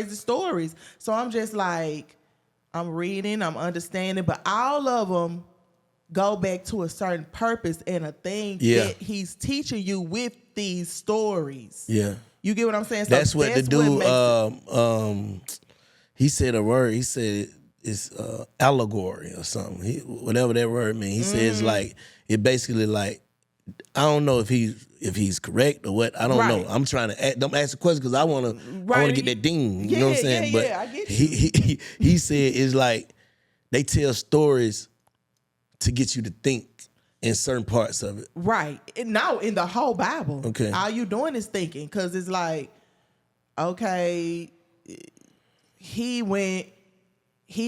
stories. So I'm just like, I'm reading, I'm understanding, but all of them go back to a certain purpose and a thing that he's teaching you with these stories. Yeah. You get what I'm saying? So that's what the dude, he said a word, he said it's allegory or something. Whatever that word means. He says, like, it basically, like, I don't know if he's correct or what. I don't know. I'm trying to don't ask the question because I want to get that ding. You know what I'm saying? But I get you. He said it's like they tell stories to get you to think in certain parts of it. Right. No, in the whole Bible. Okay. All you doing is thinking, because it's like, okay, he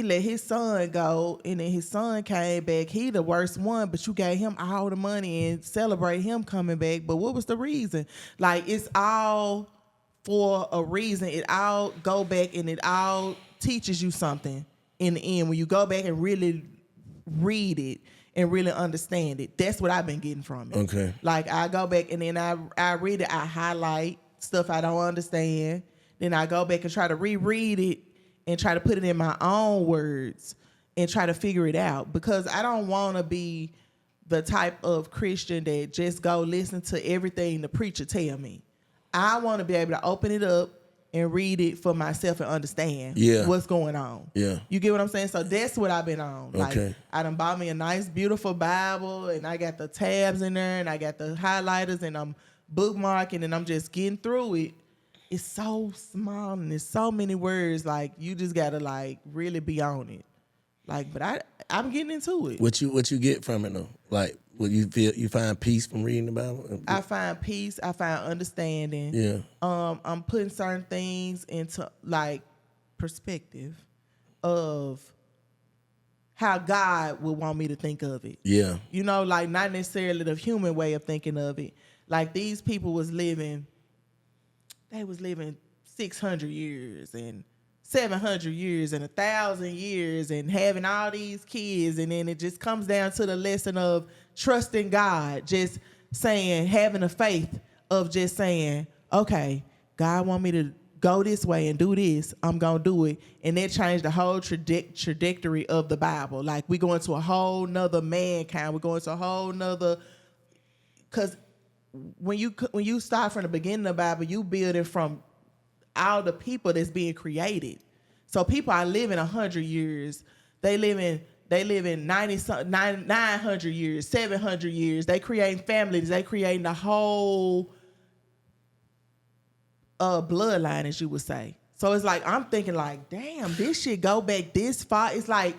let his son go, and then his son came back. He the worst one, but you gave him all the money and celebrate him coming back. But what was the reason? Like, it's all for a reason. It all go back and it all teaches you something in the end. When you go back and really read it and really understand it. That's what I've been getting from it. Okay. Like, I go back and then I read it, I highlight stuff I don't understand. Then I go back and try to reread it and try to put it in my own words and try to figure it out, because I don't want to be the type of Christian that just go listen to everything the preacher tell me. I want to be able to open it up and read it for myself and understand what's going on. Yeah. You get what I'm saying? So that's what I've been on. Like, I done bought me a nice, beautiful Bible, and I got the tabs in there, and I got the highlighters, and I'm bookmarking, and I'm just getting through it. It's so small, and there's so many words. Like, you just got to, like, really be on it. Like, but I'm getting into it. What you get from it, though? Like, what you feel, you find peace from reading the Bible? I find peace. I find understanding. Yeah. I'm putting certain things into, like, perspective of how God would want me to think of it. Yeah. You know, like, not necessarily the human way of thinking of it. Like, these people was living 600 years and 700 years and 1,000 years and having all these kids, and then it just comes down to the lesson of trusting God, just saying, having a faith of just saying, okay, God want me to go this way and do this, I'm gonna do it. And that changed the whole trajectory of the Bible. Like, we go into a whole nother mankind, we go into a whole nother, because when you start from the beginning of the Bible, you build it from all the people that's being created. So people are living 100 years. They live in 900 years, 700 years. They creating families. They creating the whole bloodline, as you would say. So it's like, I'm thinking like, damn, this shit go back this far. It's like,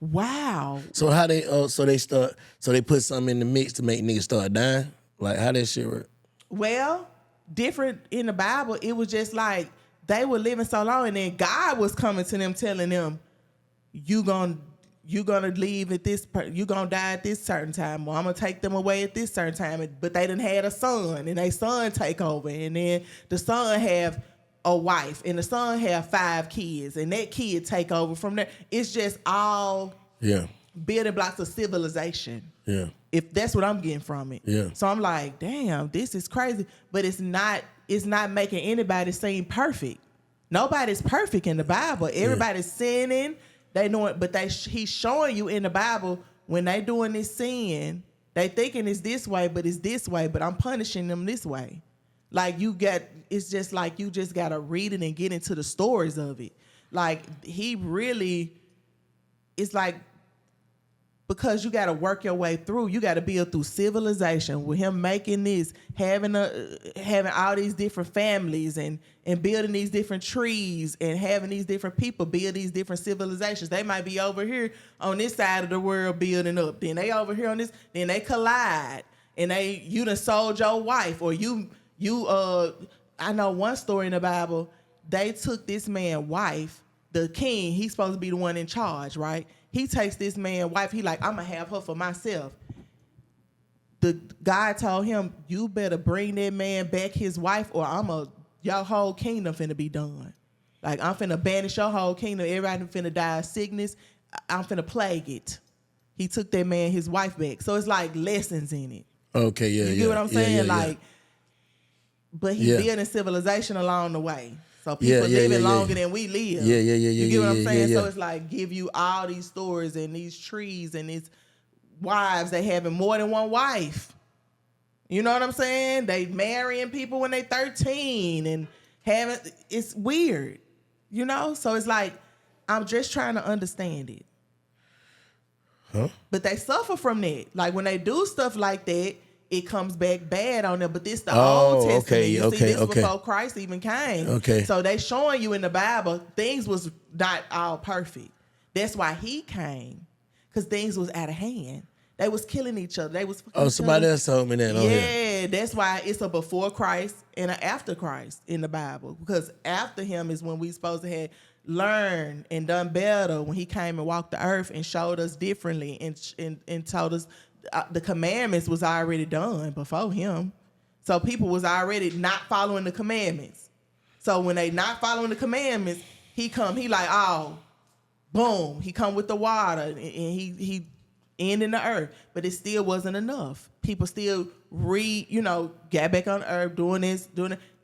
wow. So how they they put something in the mix to make niggas start dying? Like, how that shit work? Well, different in the Bible, it was just like they were living so long, and then God was coming to them telling them, you gonna leave at this, you gonna die at this certain time, or I'm gonna take them away at this certain time. But they done had a son, and their son take over, and then the son have a wife, and the son have 5 kids, and that kid take over from there. It's just all building blocks of civilization. Yeah. If that's what I'm getting from it. Yeah. So I'm like, damn, this is crazy. But it's not making anybody seem perfect. Nobody's perfect in the Bible. Everybody's sinning. They know it, but he's showing you in the Bible when they doing this sin, they thinking it's this way, but it's this way, but I'm punishing them this way. Like, it's just like you just gotta read it and get into the stories of it. Like, he really, it's like, because you got to work your way through. You got to build through civilization with him making this, having all these different families and building these different trees and having these different people build these different civilizations. They might be over here on this side of the world building up. Then they over here on this, then they collide. And you done sold your wife, or I know one story in the Bible, they took this man's wife, the king, he's supposed to be the one in charge, right? He takes this man's wife. He like, I'm going to have her for myself. The guy told him, you better bring that man back his wife, or your whole kingdom finna be done. Like, I'm finna banish your whole kingdom. Everybody finna die of sickness. I'm finna plague it. He took that man his wife back. So it's like lessons in it. Okay, yeah, You get what I'm saying? Yeah. But he building civilization along the way. So people living longer than we live. You get what I'm saying? So it's like, give you all these stories and these trees and these wives. They having more than one wife. You know what I'm saying? They marrying people when they 13 and it's weird. You know? So it's like, I'm just trying to understand it. Huh? But they suffer from that. Like, when they do stuff like that, it comes back bad on them. But this the Old Testament. You see, this before Christ even came. Okay. So they showing you in the Bible, things was not all perfect. That's why he came. Because things was out of hand. They was killing each other. They was somebody else told me that. Yeah, that's why it's a before Christ and an after Christ in the Bible. Because after him is when we supposed to have learned and done better, when he came and walked the earth and showed us differently and told us the commandments was already done before him. So people was already not following the commandments. So when they not following the commandments, he like, oh, boom. He come with the water and he ending the earth. But it still wasn't enough. People still got back on the earth, doing this,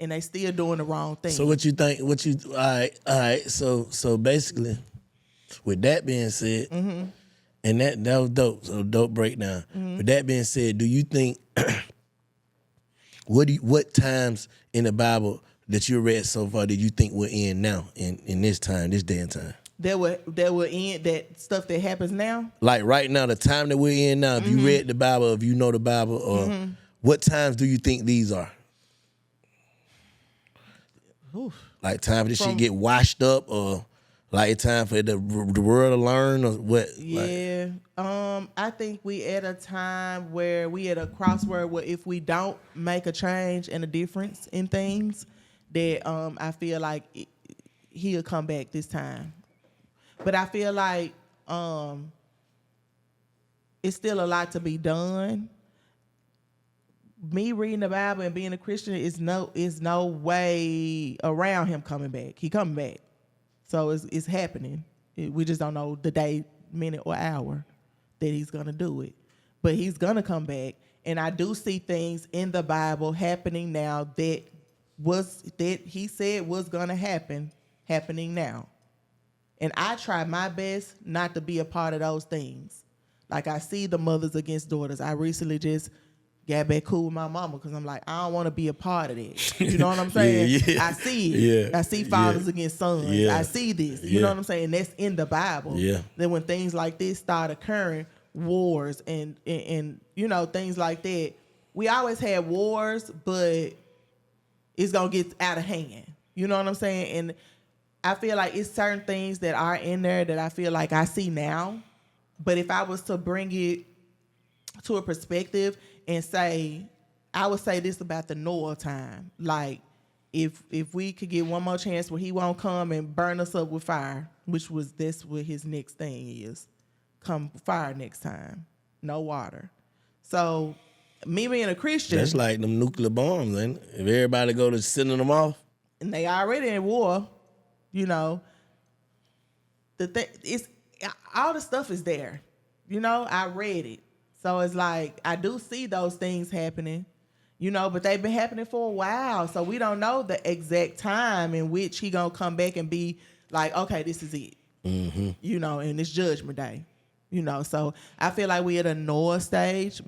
and they still doing the wrong thing. So what you think, all right. So basically, with that being said, And that was dope. So dope breakdown. With that being said, do you think what times in the Bible that you read so far did you think we're in now in this time, this day and time? That were in that stuff that happens now. Like right now, the time that we're in now, if you read the Bible, if you know the Bible, or what times do you think these are? Oof. Like time for this shit get washed up, or like time for the world to learn, or what? Yeah. I think we at a time where we at a crossroad where if we don't make a change and a difference in things, that I feel like he'll come back this time. But I feel like it's still a lot to be done. Me reading the Bible and being a Christian is no way around him coming back. He coming back. So it's happening. We just don't know the day, minute, or hour that he's gonna do it. But he's gonna come back. And I do see things in the Bible happening now that he said was gonna happen, happening now. And I try my best not to be a part of those things. Like I see the mothers against daughters. I recently just got back cool with my mama because I'm like, I don't want to be a part of that. You know what I'm saying? Yeah. I see it. Yeah. I see fathers against sons. Yeah. I see this. You know what I'm saying? That's in the Bible. Yeah. Then when things like this start occurring, wars and you know, things like that, we always had wars, but it's going to get out of hand. You know what I'm saying? And I feel like it's certain things that are in there that I feel like I see now. But if I was to bring it to a perspective and say, I would say this about the Noah time. Like, if we could get one more chance where he won't come and burn us up with fire, that's what his next thing is. Come fire next time. No water. So, me being a Christian. That's like them nuclear bombs, ain't it? If everybody go to sending them off. And they already in war. You know, it's all the stuff is there. You know, I read it. So it's like, I do see those things happening, you know, but they've been happening for a while. So we don't know the exact time in which he gonna come back and be like, okay, this is it. You know, and it's judgment day. You know, so I feel like we at a Noah stage.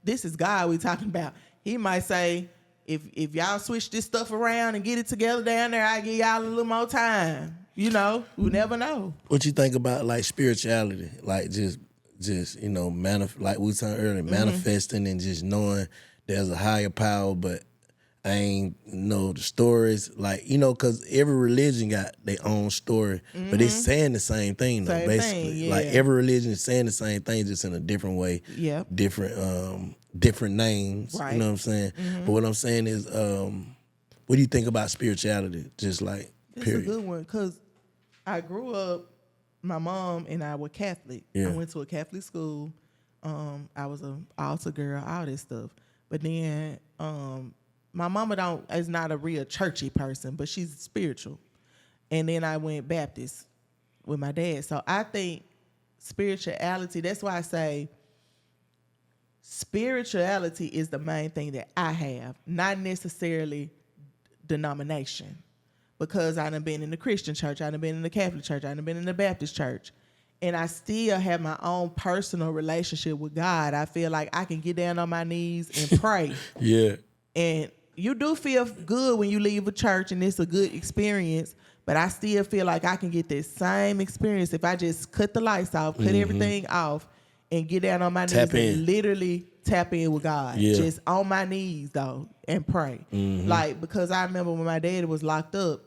This is God we talking about. He might say, if y'all switch this stuff around and get it together down there, I give y'all a little more time. You know, we never know. What you think about like spirituality, like just you know, like we said earlier, manifesting and just knowing there's a higher power, but I ain't know the stories, like, you know, because every religion got their own story, but it's saying the same thing though, basically. Like every religion is saying the same thing, just in a different way, different names. Right. You know what I'm saying? But what I'm saying is, what do you think about spirituality? Just like, period. It's a good one, because I grew up, my mom and I were Catholic. Yeah. I went to a Catholic school. I was an altar girl, all this stuff. But then my mama is not a real churchy person, but she's spiritual. And then I went Baptist with my dad. So I think spirituality, that's why I say spirituality is the main thing that I have, not necessarily denomination. Because I done been in the Christian church, I done been in the Catholic church, I done been in the Baptist church. And I still have my own personal relationship with God. I feel like I can get down on my knees and pray. Yeah. And you do feel good when you leave a church and it's a good experience, but I still feel like I can get this same experience if I just cut the lights off, cut everything off, and get down on my knees and literally tap in with God. Yeah. Just on my knees, though, and pray. Like, because I remember when my dad was locked up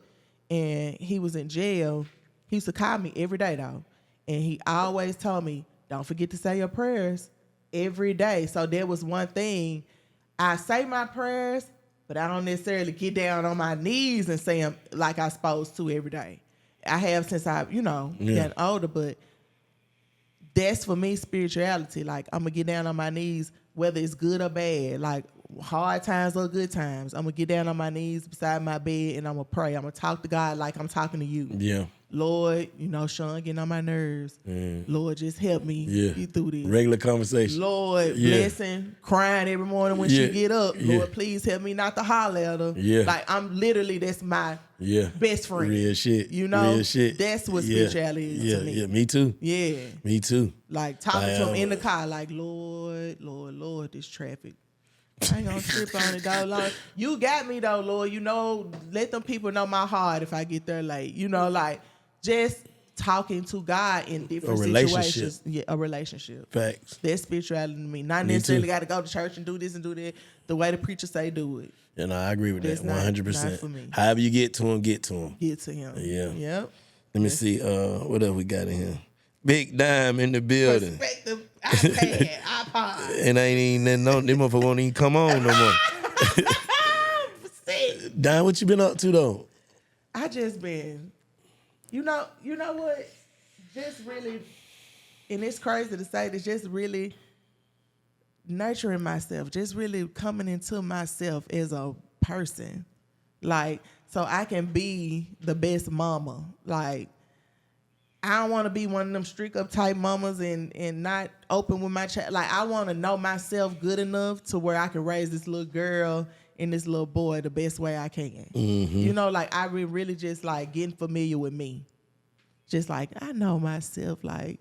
and he was in jail, he used to call me every day, though. And he always told me, don't forget to say your prayers every day. So there was one thing. I say my prayers, but I don't necessarily get down on my knees and say them like I'm supposed to every day. I have since I've, gotten older, but that's for me spirituality. Like, I'm going to get down on my knees, whether it's good or bad, like hard times or good times. I'm going to get down on my knees beside my bed and I'm going to pray. I'm going to talk to God like I'm talking to you. Yeah. Lord, Sean getting on my nerves. Lord, just help me get through this. Regular conversation. Lord, blessing, crying every morning when she get up. Lord, please help me not to holler at her. Like, I'm literally, that's my best friend. Real shit. Real shit. That's what spirituality is to me. Yeah, me too. Yeah. Me too. Like, talking to him in the car, like, Lord, this traffic. I ain't gonna trip on it, though. Lord, you got me, though, Lord. Let them people know my heart if I get there late. Like, just talking to God in different situations. Yeah, a relationship. Facts. That's spirituality to me. Not necessarily got to go to church and do this and do that. The way the preacher say do it. I agree with that 100%. Not for me. However you get to him, get to him. Get to him. Yeah. Yep. Let me see. What else we got in here? Big Dime in the building. Perspektives iPad. And I ain't even them motherfuckers won't even come on no more. Dime, what you been up to though? I just been, you know what? Just really, and it's crazy to say this, just really nurturing myself, just really coming into myself as a person. Like, so I can be the best mama. Like, I don't want to be one of them strict up type mamas and not open with my child. Like, I want to know myself good enough to where I can raise this little girl and this little boy the best way I can. Mm-hmm. Like, I really just like getting familiar with me. Just like, I know myself. Like,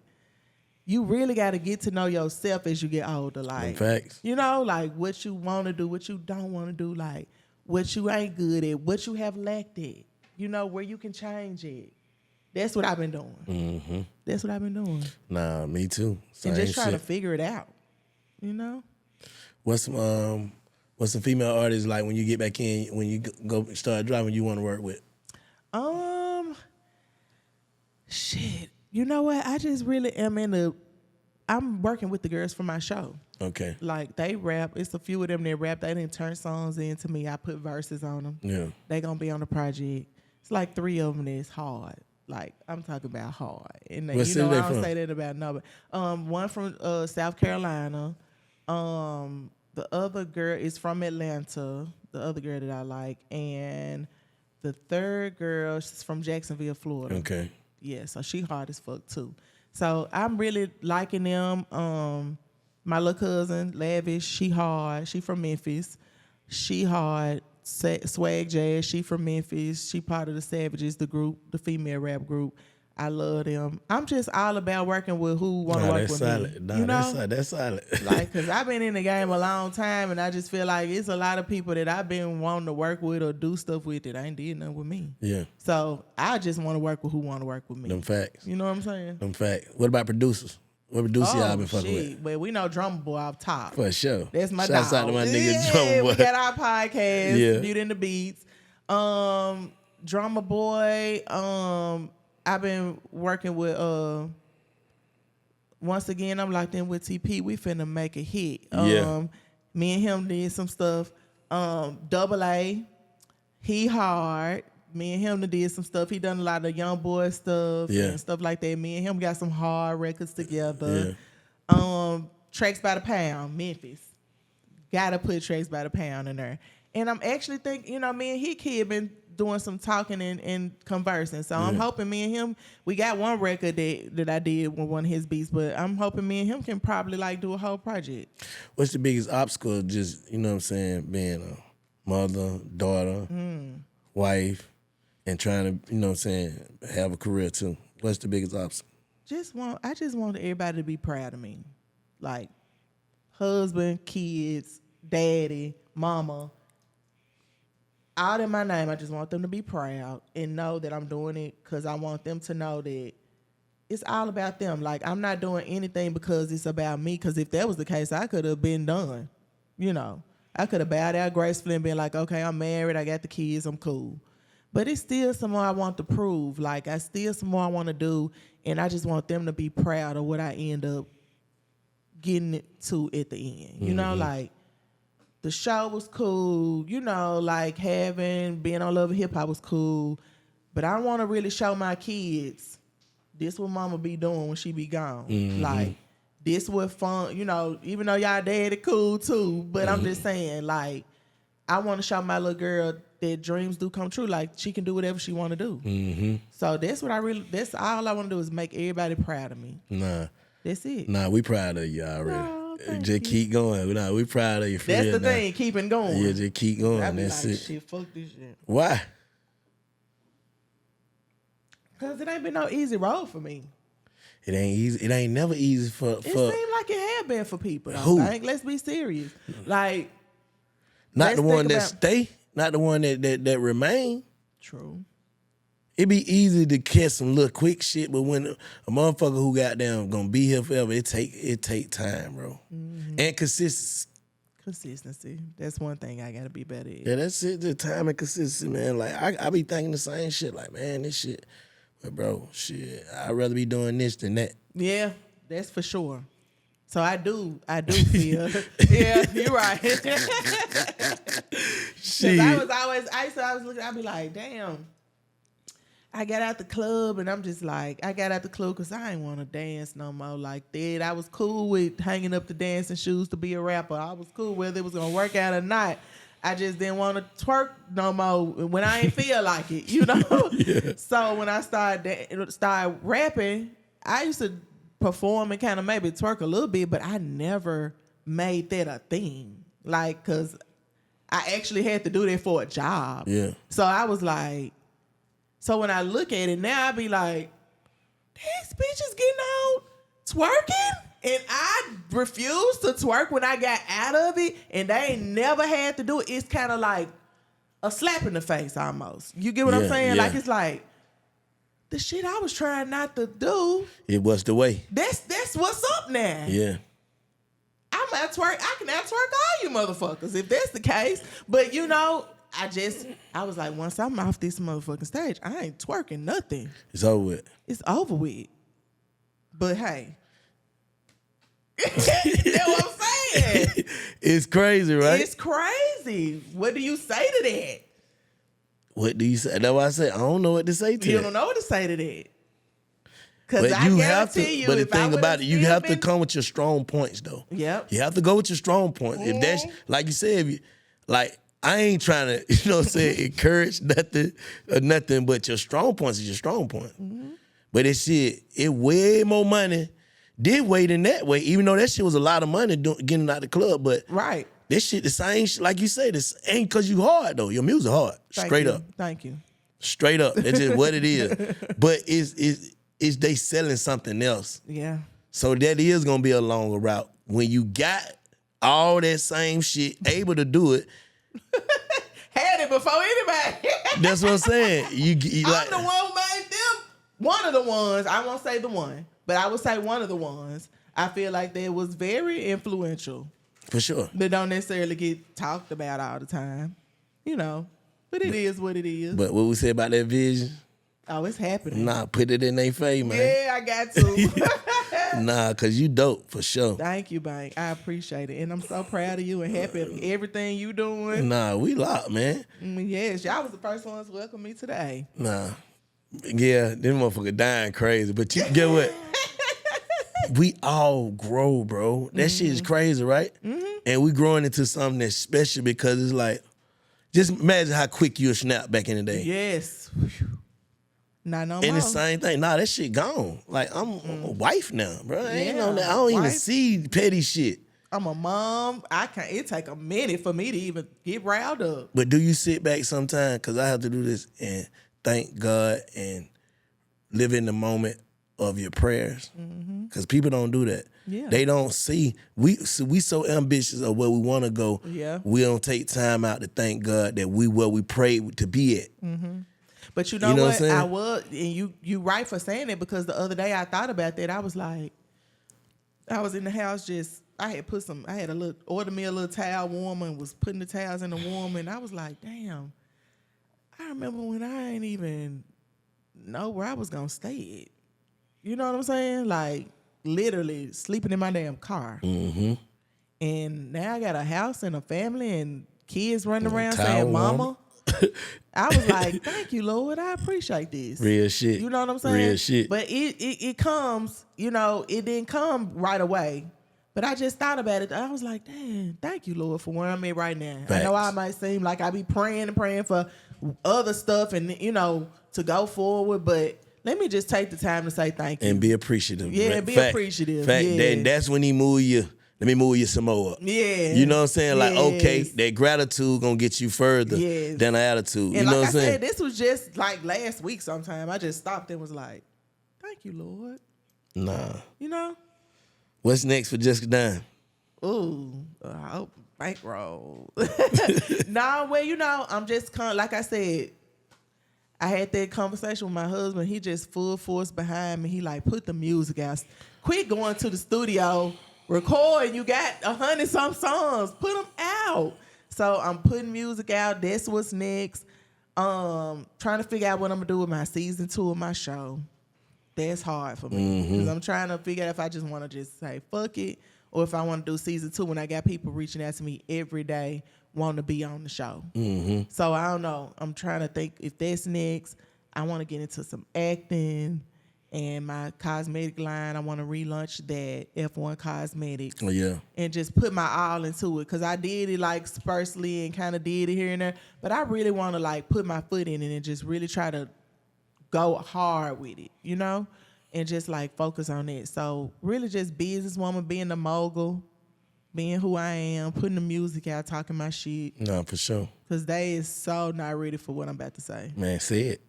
you really got to get to know yourself as you get older. Like, facts. Like what you want to do, what you don't want to do, like what you ain't good at, what you have lacked at, where you can change it. That's what I've been doing. Mm-hmm. That's what I've been doing. Nah, me too. Same and just trying shit. to figure it out. What's some female artists like when you get back in, when you go start driving, you want to work with? Shit. You know what? I just really am I'm working with the girls for my show. Okay. Like, they rap. It's a few of them that rap. They didn't turn songs into me. I put verses on them. Yeah. They gonna be on the project. It's like 3 of them that's hard. Like, I'm talking about hard. And what city they I don't from? say that about nobody. One from South Carolina. The other girl is from Atlanta. The other girl that I like. And the third girl, she's from Jacksonville, Florida. Okay. Yeah, so she hard as fuck too. So I'm really liking them. My little cousin, Lavish, she hard. She from Memphis. She hard. Swag Jazz, she from Memphis. She part of the Savages, the group, the female rap group. I love them. I'm just all about working with who want to work with me. That's solid. Like, because I've been in the game a long time, and I just feel like it's a lot of people that I've been wanting to work with or do stuff with that ain't did nothing with me. Yeah. So I just want to work with who want to work with me. Them facts. You know what I'm saying? Them facts. What about producers? What producer y'all been fucking with? Well, we know Drummer Boy off top. For sure. That's my Shouts dog. out to my nigga Drummer Boy. We got our podcast, Yeah. Beauty and the Beats. Drummer Boy, I've been working with, once again, I'm locked in with TP. We finna make a hit. Me and him did some stuff. Double A, he hard. Me and him did some stuff. He done a lot of young boy stuff and stuff like that. Me and him got some hard records together. Tracks by the Pound, Memphis. Gotta put Tracks by the Pound in there. And I'm actually thinking, me and he kid been doing some talking and conversing. So I'm hoping me and him, we got one record that I did with one of his beats, but I'm hoping me and him can probably like do a whole project. What's the biggest obstacle? Just, you know what I'm saying, being a mother, daughter, wife, and trying to, you know what I'm saying, have a career too. What's the biggest obstacle? I just want everybody to be proud of me. Like, husband, kids, daddy, mama, all in my name. I just want them to be proud and know that I'm doing it because I want them to know that it's all about them. Like, I'm not doing anything because it's about me, because if that was the case, I could have been done. I could have bowed out gracefully and been like, okay, I'm married, I got the kids, I'm cool. But it's still some more I want to prove. Like, I still some more I want to do, and I just want them to be proud of what I end up getting it to at the end. Like, the show was cool. Like, being on Love and Hip Hop was cool. But I want to really show my kids this what mama be doing when she be gone. Like, this what fun, even though y'all daddy cool too. But I'm just saying, like, I want to show my little girl that dreams do come true. Like, she can do whatever she want to do. Mm-hmm. So that's all I want to do is make everybody proud of me. Nah. That's it. Nah, we proud of you already. Oh, just keep going. Nah, we proud of you for That's real. the thing, keeping going. Yeah, just keep going. I be That's like, it. shit, fuck this shit. Why? Because it ain't been no easy road for me. It ain't easy. It ain't never easy for. It seemed like it had been for people. Who? Let's be serious. Like, not the one that stay, not the one that remain. True. It be easy to catch some little quick shit, but when a motherfucker who goddamn gonna be here forever, it take time, bro. Mm-hmm. And consistency. Consistency. That's one thing I gotta be better at. Yeah, that's it. The time and consistency, man. Like I be thinking the same shit. Like, man, this shit. But bro, shit, I'd rather be doing this than that. Yeah, that's for sure. So I do feel. Yeah, you're right. Shit. I'd be like, damn. I got out the club and I'm just like, I got out the club because I ain't want to dance no more like that. I was cool with hanging up the dancing shoes to be a rapper. I was cool whether it was going to work out or not. I just didn't want to twerk no more when I ain't feel like it, you know? Yeah. So when I started rapping, I used to perform and kind of maybe twerk a little bit, but I never made that a thing. Like, because I actually had to do that for a job. Yeah. So I was like, so when I look at it now, I be like, this bitch is getting out twerking? And I refused to twerk when I got out of it, and they ain't never had to do it. It's kind of like a slap in the face almost. You get what I'm saying? Yeah. Like, it's like, the shit I was trying not to do. It was the way. That's what's up now. Yeah. I can out twerk all you motherfuckers if that's the case. But you know, I was like, once I'm off this motherfucking stage, I ain't twerking nothing. It's over with. It's over with. But hey. That's what I'm saying. It's crazy, right? It's crazy. What do you say to that? What do you say? That's why I say I don't know what to say to You that. don't know what to say to that. Because But I you guarantee have to. you, But the if I thing would've about it, you still have to been- come with your strong points, though. Yep. You have to go with your strong points. If that's like you said, like I ain't trying to, you know what I'm saying, encourage nothing or nothing. But your strong points is your strong point. Mm-hmm. But it way more money. Did way than that way, even though that shit was a lot of money getting out the club. But Right. this shit, the same shit, like you say, this ain't because you hard though. Your music hard, straight up. Thank you. Straight up. That's just what it is. But is they selling something else. Yeah. So that is gonna be a longer route. When you got all that same shit, able to do it. Had it before anybody. That's what I'm saying. You I'm like the one who made them. One of the ones, I won't say the one, but I would say one of the ones. I feel like that was very influential. for sure. That don't necessarily get talked about all the time. You know. But it is what it is. But what we say about that vision? Oh, it's happening. Nah, put it in their face, man. Yeah, I got to. Nah, cause you dope for sure. Thank you, Bank. I appreciate it. And I'm so proud of you and happy of everything you doing. Nah, we locked, man. Yes, y'all was the first ones to welcome me today. Nah. Yeah, them motherfucker dying crazy. But you get what? We all grow, bro. That shit is crazy, right? Mm-hmm. And we growing into something that's special because it's like, just imagine how quick you'll snap back in the day. Yes. Not no more. And the same thing. Nah, that shit gone. Like, I'm a wife now, bro. I ain't on that. I don't even wife. see petty shit. I'm a mom. It take a minute for me to even get riled up. But do you sit back sometime, because I have to do this, and thank God and live in the moment of your prayers? Because people don't do that. Yeah. They don't see. We so ambitious of where we want to go. Yeah. We don't take time out to thank God that we where we prayed to be at. But you know what I'm what? saying? I was, and you right for saying it, because the other day I thought about that. I was like, I was in the house I had ordered me a little towel warmer and was putting the towels in the warmer, and I was like, damn, I remember when I ain't even know where I was gonna stay at. You know what I'm saying? Like, literally sleeping in my damn car. Mm-hmm. And now I got a house and a family and kids running around towel saying, warmer. mama. I was like, thank you, Lord. I appreciate this. Real shit. You know what I'm saying? Real shit. But it comes, it didn't come right away. But I just thought about it. I was like, damn, thank you, Lord, for where I'm at right now. Facts. I know I might seem like I be praying and praying for other stuff and, you know, to go forward, but let me just take the time to say thank you. And be appreciative. Yeah, be appreciative. Fact, Yeah. that's when he move you. Let me move you some more. Yeah. You know what I'm saying? Like, Yes. okay, that gratitude gonna get you further Yes. than an attitude. And you know like what I I'm saying? said, this was just like last week sometime. I just stopped and was like, thank you, Lord. Nah. You know? What's next for Jessica Dime? Ooh, I hope bankroll. Nah, well, you know, I'm just like I said, I had that conversation with my husband. He just full force behind me. He like, put the music out. Quit going to the studio, record. You got 100-some songs. Put them out. So I'm putting music out. That's what's next. Trying to figure out what I'm gonna do with my season 2 of my show. That's hard for me because I'm trying to figure out if I just want to just say fuck it, or if I want to do season 2 when I got people reaching out to me every day wanting to be on the show. So I don't know. I'm trying to think if that's next. I want to get into some acting and my cosmetic line. I want to relaunch that F1 Cosmetics. Oh, yeah. And just put my all into it because I did it like sparsely and kind of did it here and there. But I really want to like put my foot in it and just really try to go hard with it, you know? And just like focus on it. So really just businesswoman, being the mogul, being who I am, putting the music out, talking my shit. No, for sure. Because they is so not ready for what I'm about to say. Man, say it.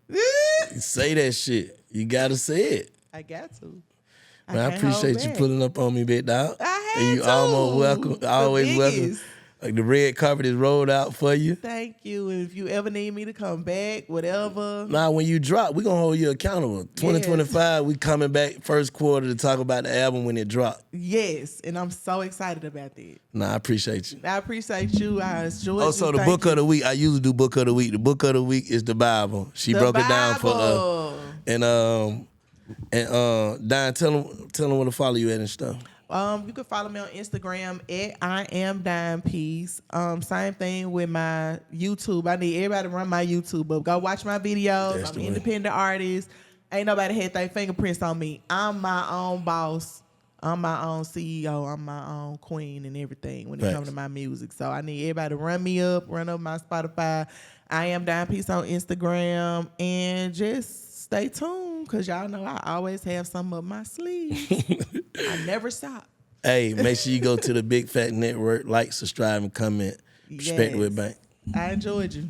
Say that shit. You gotta say it. I got to. Man, I appreciate you pulling up on me, big dog. I had And you to. almost welcome, always The welcome. biggest. Like the red carpet is rolled out for you. Thank you. And if you ever need me to come back, whatever. Now, when you drop, we're going to hold you accountable. 2025, we coming back first quarter to talk about the album when it dropped. Yes. And I'm so excited about that. Nah, I appreciate you. I appreciate you. I enjoyed Oh, you. so the Thank book you. of the week, I usually do book of the week. The book of the week is the Bible. She The broke it down for us. Bible. And Diane, tell them where to follow you at and stuff. You can follow me on Instagram at I am Dime Peace. Same thing with my YouTube. I need everybody to run my YouTube, but go watch my videos. That's I'm the an way. independent artist. Ain't nobody had their fingerprints on me. I'm my own boss. I'm my own CEO. I'm my own queen and everything when it Facts. comes to my music. So I need everybody to run up my Spotify. I am Dime Peace on Instagram, and just stay tuned because y'all know I always have something up my sleeve. I never stop. Hey, make sure you go to the Big Fat Network, like, subscribe, and comment. Perspektives with Bank. I enjoyed you.